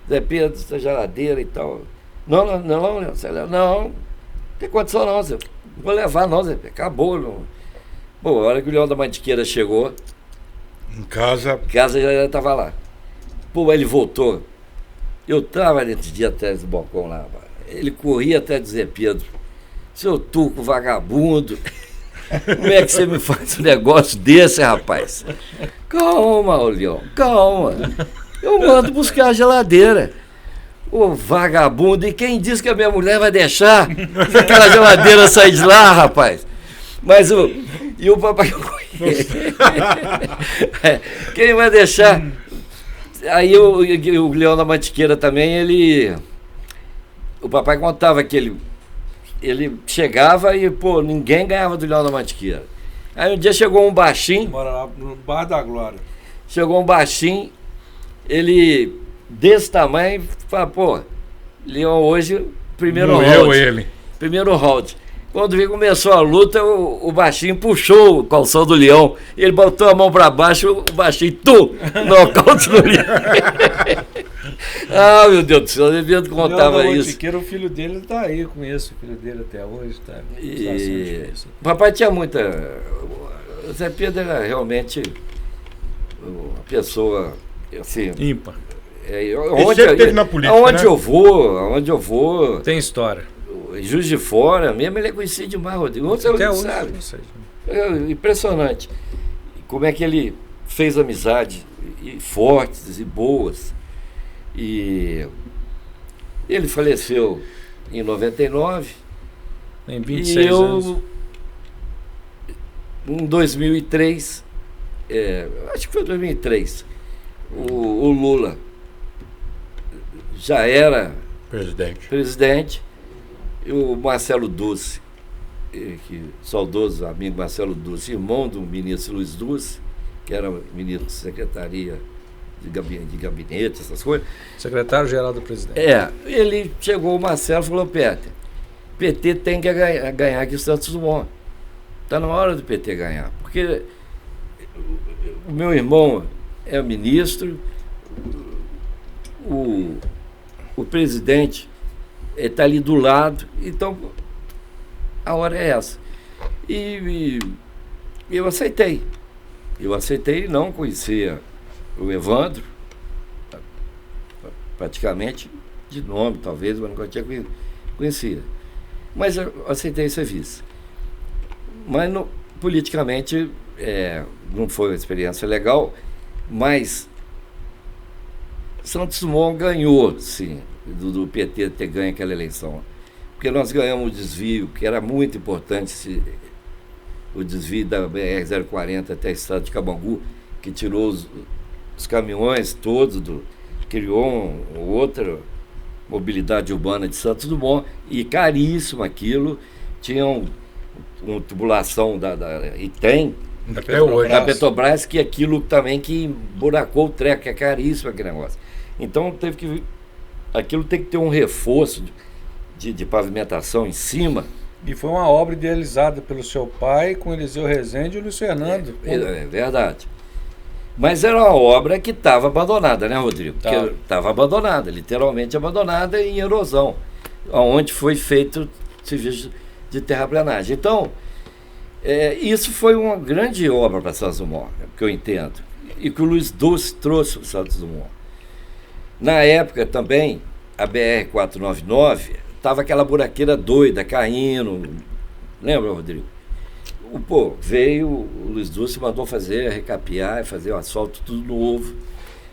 Zé Pedro, essa geladeira e tal. Não tem condição não, Zé. Não vou levar não, Zé. Acabou. Não. Pô, a hora que o Leão da Mantiqueira chegou, Em casa. a casa já estava lá. Pô, ele voltou. Eu estava nesse dia atrás do balcão lá. Ele corria até dizer, Pedro, seu turco vagabundo, como é que você me faz um negócio desse, rapaz? Calma, ô Leão, calma. Eu mando buscar a geladeira. Ô vagabundo, e quem disse que a minha mulher vai deixar aquela geladeira sair de lá, rapaz? Mas e o papai quem vai deixar? Aí o Leão da Mantiqueira também, o papai contava que ele chegava e, pô, ninguém ganhava do Leão da Mantiqueira. Aí um dia chegou um baixinho. Mora lá no Bar da Glória. Chegou um baixinho, ele desse tamanho, fala, pô, Leão hoje, primeiro round. Primeiro round. Quando começou a luta, o baixinho puxou o calção do Leão. Ele botou a mão pra baixo, o baixinho, nocaute no Leão. Ah, meu Deus do céu, o Evento contava isso. O filho dele tá aí, conheço o filho dele até hoje. Tá o papai tinha muita... O Zé Pedro era realmente uma pessoa, assim... ímpar. Onde teve na política, aonde eu vou... Tem história. Juiz de Fora, mesmo ele é conhecido demais, Rodrigo. Você até hoje, sabe. Impressionante. Como é que ele fez amizade fortes e boas. E ele faleceu em 99. Tem 26 anos. Em 2003, acho que foi 2003, o Lula já era presidente. E o Marcelo Dulce, saudoso amigo Marcelo Dulce, irmão do ministro Luiz Dulce, que era ministro de Secretaria de Gabinete, essas coisas. Secretário-geral do presidente. Ele chegou, o Marcelo falou, PT tem que ganhar aqui em Santos Dumont. Está na hora do PT ganhar. Porque o meu irmão é ministro, o presidente está ali do lado, então a hora é essa. E eu aceitei. Não conhecia o Evandro, praticamente de nome, talvez, mas nunca tinha conhecido. Mas eu aceitei o serviço. Mas politicamente não foi uma experiência legal, mas Santos Dumont ganhou, sim, do PT ter ganho aquela eleição. Porque nós ganhamos o desvio, que era muito importante, o desvio da BR-040 até o estado de Cabangu, que tirou os caminhões todos, criou outra mobilidade urbana de Santos Dumont, e caríssimo aquilo, tinha uma tubulação e tem, da Petrobras, que aquilo também que emburacou o treco, que é caríssimo aquele negócio. Então aquilo tem que ter um reforço de pavimentação em cima. E foi uma obra idealizada pelo seu pai, com Eliseu Rezende e o Luiz Fernando. É verdade. Mas era uma obra que estava abandonada, né, Rodrigo? Estava abandonada, literalmente abandonada, em erosão, onde foi feito serviço de terraplanagem. Então, isso foi uma grande obra para Santos Dumont, que eu entendo, e que o Luiz Dulce trouxe para Santos Dumont. Na época também, a BR-499, estava aquela buraqueira doida, caindo. Lembra, Rodrigo? Veio, o Luiz Dulce mandou recapear, fazer o asfalto tudo novo.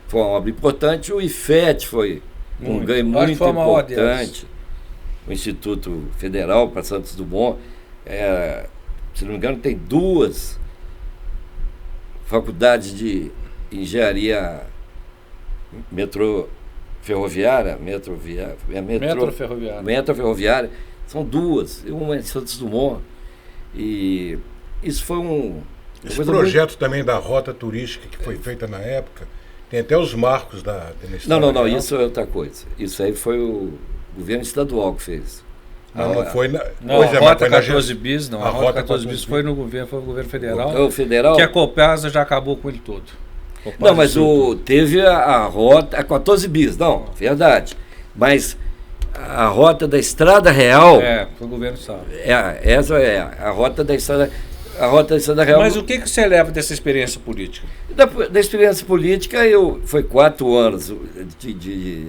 Foi uma obra importante. O IFET foi um ganho muito importante. O Instituto Federal para Santos Dumont, se não me engano, tem 2 Faculdade de Engenharia Metroferroviária, Metroferroviária, são duas, uma em Santos Dumont. E isso foi Esse projeto também da rota turística que foi feita na época, tem até os marcos da Não, isso é outra coisa. Isso aí foi o governo estadual que fez. Não foi na. Não, a Rota 14 Bis, não. A Rota 14 Bis foi no governo federal. O federal? Que a Copasa já acabou com ele todo. Não, mas teve a rota, a 14 Bis, não, verdade. Mas a rota da Estrada Real. Foi o governo do estado. Essa é a rota da Estrada. A rota da Estrada Real. Mas o que você leva dessa experiência política? Da experiência política, foi 4 anos de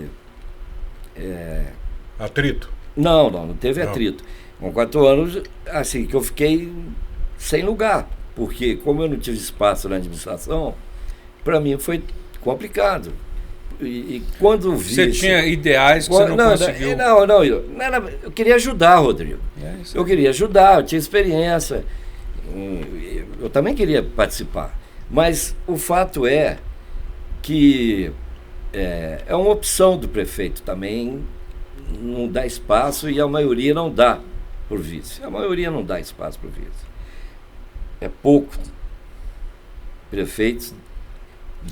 atrito? Não teve atrito. Com 4 anos, assim, que eu fiquei sem lugar. Porque, como eu não tive espaço na administração, para mim foi complicado. E quando vi. Você tinha ideais que você não conseguiu? Não, eu queria ajudar, Rodrigo. Eu queria ajudar, eu tinha experiência. Eu também queria participar. Mas o fato é que é uma opção do prefeito também não dá espaço e a maioria não dá para o vice. A maioria não dá espaço para o vice. É pouco. Prefeitos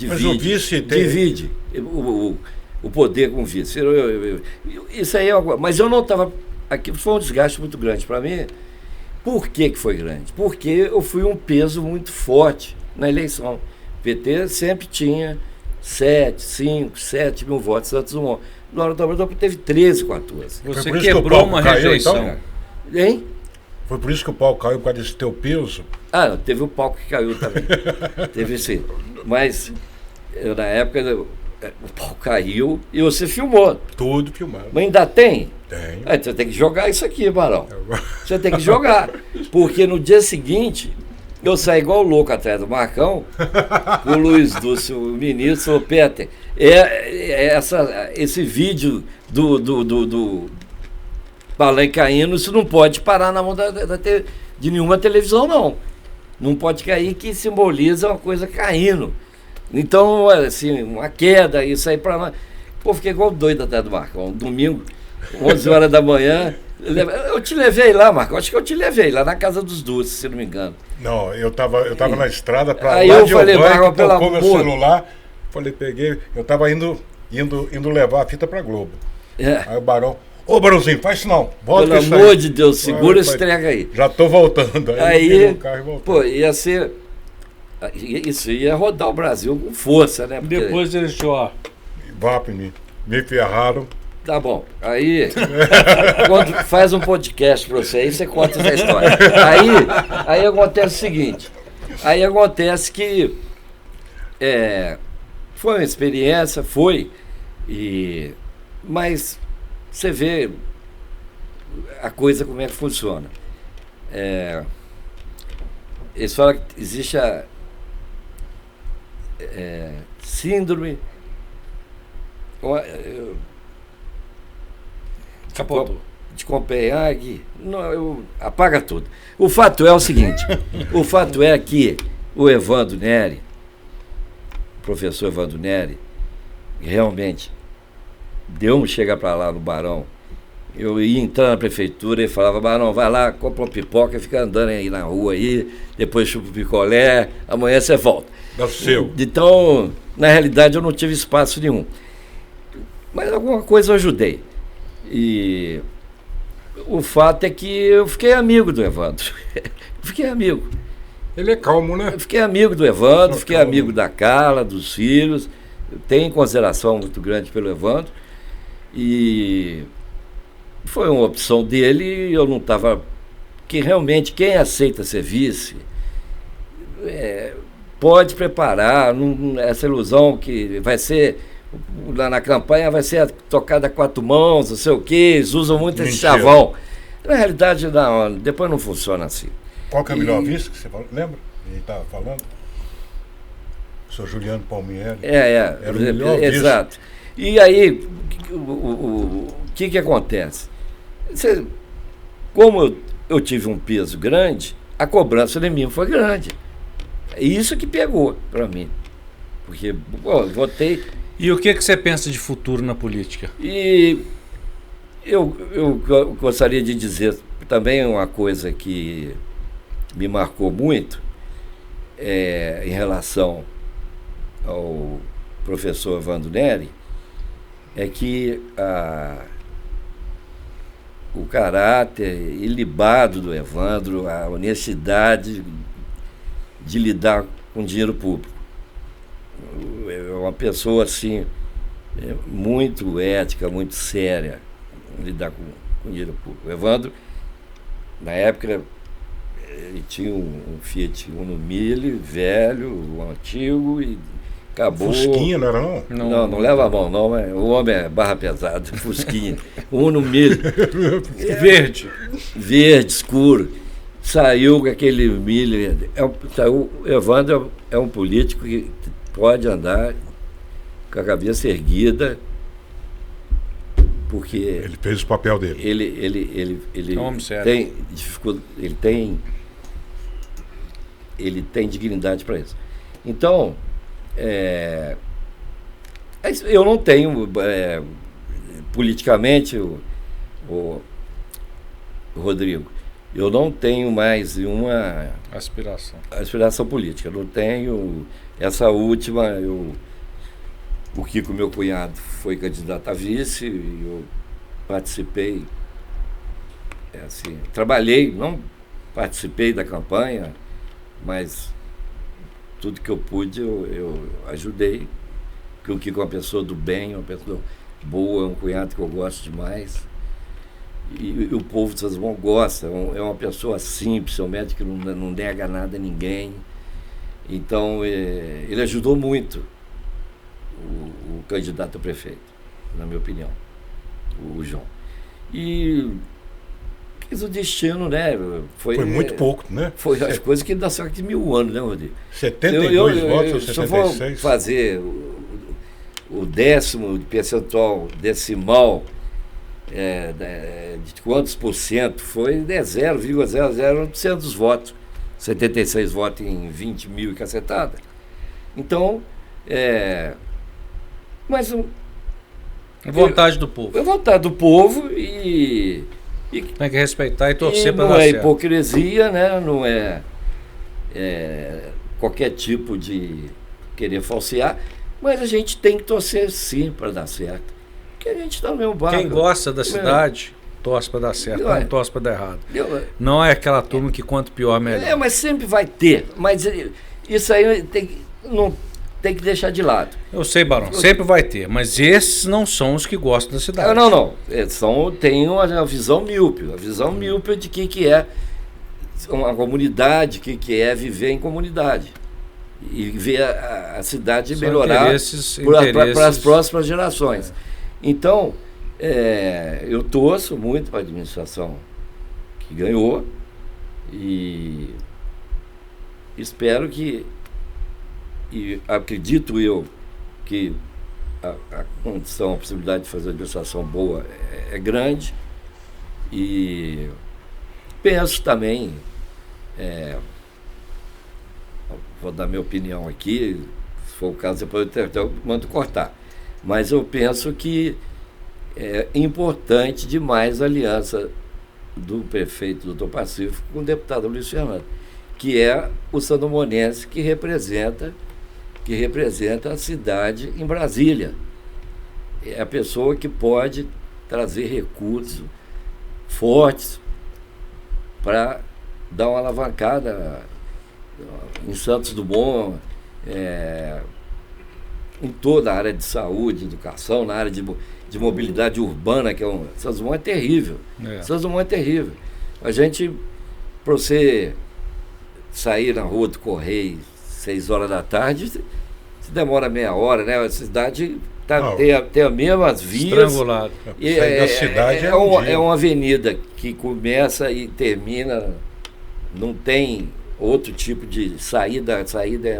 Mas o vice divide o poder com o vice. Isso aí mas eu não estava. Aqui foi um desgaste muito grande para mim. Por que foi grande? Porque eu fui um peso muito forte na eleição. O PT sempre tinha 7 mil votos em Santos Dumont. Na hora do Obrador teve 13, 14. Você quebrou uma rejeição. Então? Hein? Foi por isso que o pau caiu, por causa desse teu peso? Não, teve o pau que caiu também. Teve sim. Mas, na época, o pau caiu e você filmou. Tudo filmado. Mas ainda tem? Tem. Você tem que jogar isso aqui, Barão. Você tem que jogar. Porque no dia seguinte, eu saí igual louco atrás do Marcão, com o Luiz Dúcio, o ministro, o Peter. Esse vídeo do balé caindo, isso não pode parar na mão de nenhuma televisão, não. Não pode cair, que simboliza uma coisa caindo. Então, assim, uma queda, isso aí para nós. Pô, fiquei igual doido até do Marcão. Domingo, 11 horas da manhã. Eu te levei lá, Marcão. Acho que eu te levei lá na Casa dos Dúcios, se não me engano. Não, eu tava na estrada para lá. Aí eu falei, Marcão, pelo amor. Meu celular, peguei. Eu tava indo levar a fita para Globo. Aí o Barão. Ô, Barãozinho, faz isso não. Volta. Pelo amor de Deus, segura esse trega aí. Já tô voltando. Aí pô, ia ser. Isso ia rodar o Brasil com força, né? Porque depois eles deixou. Me ferraram. Tá bom. Aí, quando faz um podcast pra você, aí você conta essa história. Aí acontece o seguinte. Aí acontece que foi uma experiência, mas você vê a coisa como é que funciona. Eles falam que existe a síndrome de Copenhague. Não, apaga tudo. O fato é o seguinte: o fato é que o Evandro Neri, o professor Evandro Neri, realmente deu um chega para lá no Barão. Eu ia entrar na prefeitura e falava: Barão, vai lá, compra uma pipoca e fica andando aí na rua aí, depois chupa o picolé, amanhã você volta. Nasceu. Então, na realidade, eu não tive espaço nenhum. Mas alguma coisa eu ajudei. E o fato é que eu fiquei amigo do Evandro. Fiquei amigo. Ele é calmo, né? Eu fiquei amigo do Evandro, fiquei amigo da Carla, dos filhos. Eu tenho consideração muito grande pelo Evandro. E foi uma opção dele e eu não estava... Que realmente quem aceita ser vice pode preparar essa ilusão que vai ser... na campanha vai ser tocada a 4 mãos, não sei o quê, eles usam muito esse chavão. Na realidade, não, depois não funciona assim. Qual que é o melhor vice que você falou? Lembra? Ele estava falando? O senhor Juliano Palmieri. Era o melhor exato. Vice. E aí, o que acontece? Como eu tive um peso grande, a cobrança de mim foi grande. Isso que pegou para mim. Porque, pô, votei. E o que você pensa de futuro na política? E eu gostaria de dizer também uma coisa que me marcou muito em relação ao professor Evandro Neri, é que o caráter ilibado do Evandro, a honestidade de lidar com dinheiro público. É uma pessoa assim, muito ética, muito séria, lidar com dinheiro público. O Evandro, na época, ele tinha um Fiat Uno Mille, velho, antigo, e acabou. Fusquinha, não era não? Não leva a mão, não. O homem é barra pesada, Fusquinha. Uno Mille. Verde. Verde, escuro. Saiu com aquele Mille. O Evandro é um político que pode andar com a cabeça erguida, porque ele fez o papel dele. Ele tem dificuldade, ele tem dignidade para isso. Então, eu não tenho politicamente, o Rodrigo, eu não tenho mais uma aspiração política. Eu não tenho essa última. O Kiko, meu cunhado, foi candidato a vice, e eu participei, trabalhei, não participei da campanha, mas tudo que eu pude eu ajudei, porque o Kiko é uma pessoa do bem, uma pessoa boa, é um cunhado que eu gosto demais, e o povo de Santos Dumont gosta, é uma pessoa simples, é um médico que não nega nada a ninguém, então ele ajudou muito o candidato a prefeito, na minha opinião, o João. E quis o destino, né? Foi muito pouco, né? Foi as coisas que dá certo de 1000 anos, né, Rodrigo? 72 votos ou 76? Se eu for fazer o décimo de percentual decimal de quantos por cento, foi 0,00% dos votos. 76 votos em 20 mil e cacetada. Então, mas vontade do povo. É vontade do povo e tem que respeitar e torcer para dar certo. Não é hipocrisia, né? Não é qualquer tipo de querer falsear, mas a gente tem que torcer sim para dar certo. Porque a gente está no mesmo barco. Quem gosta da cidade torce para dar certo, não torce para dar errado. Não é aquela turma que quanto pior, melhor. Mas sempre vai ter. Mas isso aí tem que deixar de lado. Eu sei, Barão, sempre vai ter, mas esses não são os que gostam da cidade. Não. Tem uma visão míope, de que é uma comunidade, que é viver em comunidade. E ver a cidade são melhorar para as próximas gerações. Então, eu torço muito para a administração que ganhou e espero e acredito eu que a condição, a possibilidade de fazer administração boa é grande, e penso também, vou dar minha opinião aqui, se for o caso depois eu mando cortar, mas eu penso que é importante demais a aliança do prefeito Dr. Pacífico com o deputado Luiz Fernando, que é o sandomonense que representa a cidade em Brasília. É a pessoa que pode trazer recursos fortes para dar uma alavancada em Santos Dumont, em toda a área de saúde, educação, na área de mobilidade urbana, que Santos Dumont é terrível. Santos Dumont é terrível. A gente, para você sair na rua do Correio 6 horas da tarde, se demora meia hora, né? A cidade tem as mesmas vias. Estrangulado. Da cidade é uma avenida que começa e termina, não tem outro tipo de saída, a saída é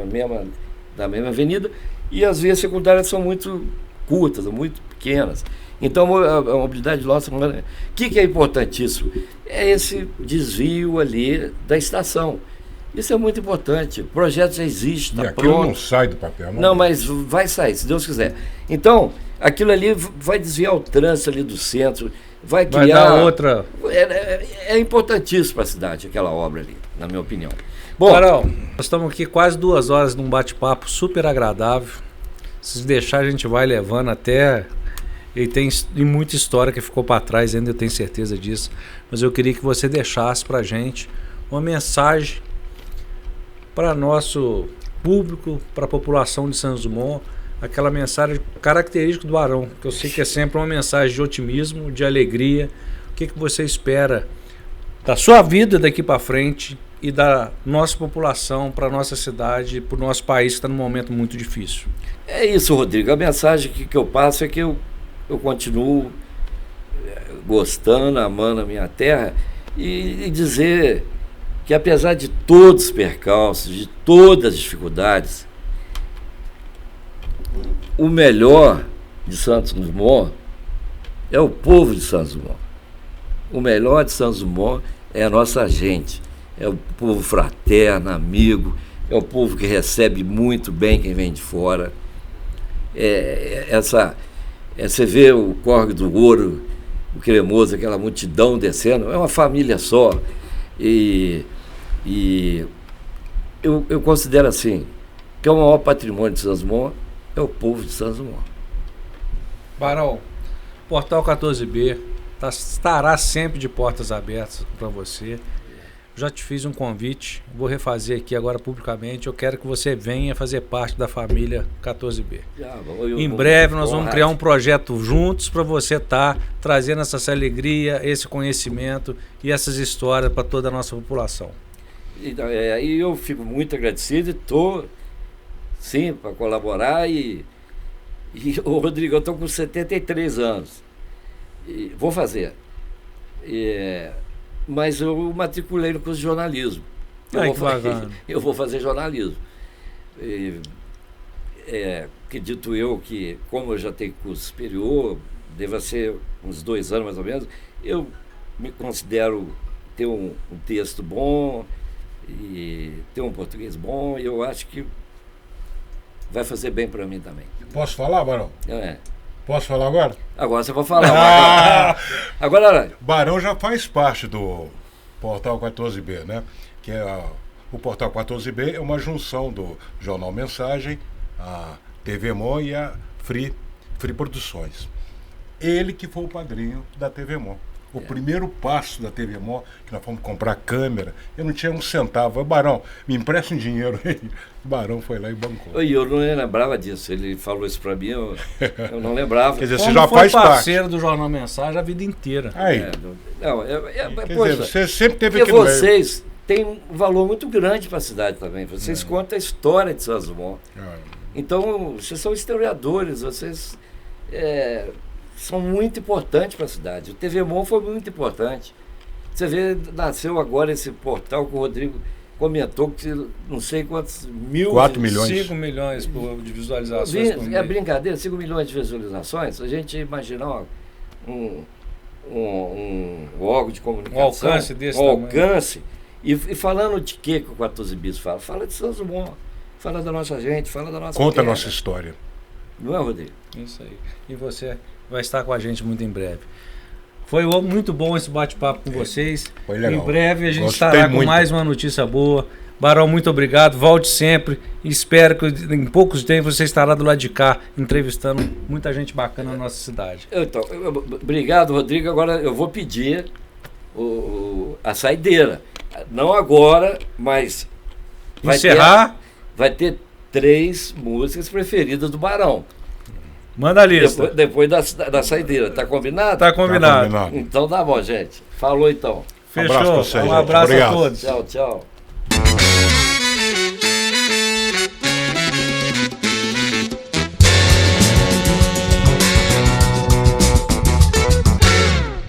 da mesma avenida, e as vias secundárias são muito curtas, muito pequenas. Então a mobilidade nossa, o que é importantíssimo? É esse desvio ali da estação. Isso é muito importante. O projeto já existe, está aquilo pronto. não sai do papel. Não, mas vai sair, se Deus quiser. Então, aquilo ali vai desviar o trânsito ali do centro, vai criar... Vai dar outra... É importantíssimo para a cidade, aquela obra ali, na minha opinião. Bom, Barão, nós estamos aqui quase 2 horas num bate-papo super agradável. Se deixar, a gente vai levando até... E tem muita história que ficou para trás, ainda eu tenho certeza disso. Mas eu queria que você deixasse para a gente uma mensagem para nosso público, para a população de Santos Dumont, aquela mensagem característica do Barão, que eu sei que é sempre uma mensagem de otimismo, de alegria. O que você espera da sua vida daqui para frente e da nossa população, para a nossa cidade, para o nosso país que está num momento muito difícil? É isso, Rodrigo. A mensagem que eu passo é que eu continuo gostando, amando a minha terra e dizer que apesar de todos os percalços, de todas as dificuldades, o melhor de Santos Dumont é o povo de Santos Dumont. O melhor de Santos Dumont é a nossa gente, é o povo fraterno, amigo, é o povo que recebe muito bem quem vem de fora. Você vê o Córrego do Ouro, o Cremoso, aquela multidão descendo, é uma família só. E eu considero assim, que é o maior patrimônio de Santos Dumont, é o povo de Santos Dumont. Barão, Portal 14B estará sempre de portas abertas para você. Já te fiz um convite, vou refazer aqui agora publicamente. Eu quero que você venha fazer parte da família 14B. Em breve nós vamos criar um projeto juntos para você estar trazendo essa alegria, esse conhecimento e essas histórias para toda a nossa população. E eu fico muito agradecido e estou, sim, para colaborar. Rodrigo, eu estou com 73 anos. E vou fazer. Mas eu matriculei no curso de jornalismo. Eu vou fazer jornalismo. Acredito eu que, como eu já tenho curso superior, deva ser uns 2 anos mais ou menos, eu me considero ter um texto bom e ter um português bom, e eu acho que vai fazer bem para mim também. Posso falar, Barão? Posso falar agora? Agora você vai falar. Agora, Barão já faz parte do Portal 14B, né? Que o Portal 14B é uma junção do Jornal Mensagem, a TV Mon e a Free Produções. Ele que foi o padrinho da TV Mon. O primeiro passo da TV Mon, que nós fomos comprar câmera, eu não tinha um centavo. Barão, me empresta um dinheiro aí. O Barão foi lá e bancou. Eu não lembrava disso. Ele falou isso pra mim, eu não lembrava. Quer dizer, você já faz parceiro parte do Jornal Mensagem a vida inteira. Aí. Poxa, você sempre teve porque aqui no vocês têm um valor muito grande para a cidade também. Vocês contam a história de Santos Dumont. Então, vocês são historiadores, vocês são muito importantes para a cidade. O TV Mon foi muito importante. Você vê, nasceu agora esse portal que o Rodrigo comentou, que não sei quantos 4 milhões. 5 milhões de visualizações por mês. É brincadeira, 5 milhões de visualizações. A gente imaginar um órgão de comunicação, um alcance desse alcance. E falando de que o 14 Bis fala? Fala de Santos Dumont, fala da nossa gente, fala da nossa Conta terra. a nossa história. Não é, Rodrigo? Isso aí. E você vai estar com a gente muito em breve. Foi muito bom esse bate-papo com vocês. Foi legal. Em breve a gente Gostei estará muito. com mais uma notícia boa. Barão, muito obrigado. Volte sempre. Espero que em poucos tempos você estará do lado de cá, entrevistando muita gente bacana na nossa cidade. Então, obrigado, Rodrigo. Agora eu vou pedir a saideira. Não agora, mas vai ter 3 músicas preferidas do Barão. Manda a lista. Depois da saideira. Tá combinado? Tá combinado. Então tá bom, gente. Falou então. Fechou. Abraço pra vocês, Um abraço gente. a Obrigado. todos. Tchau, tchau.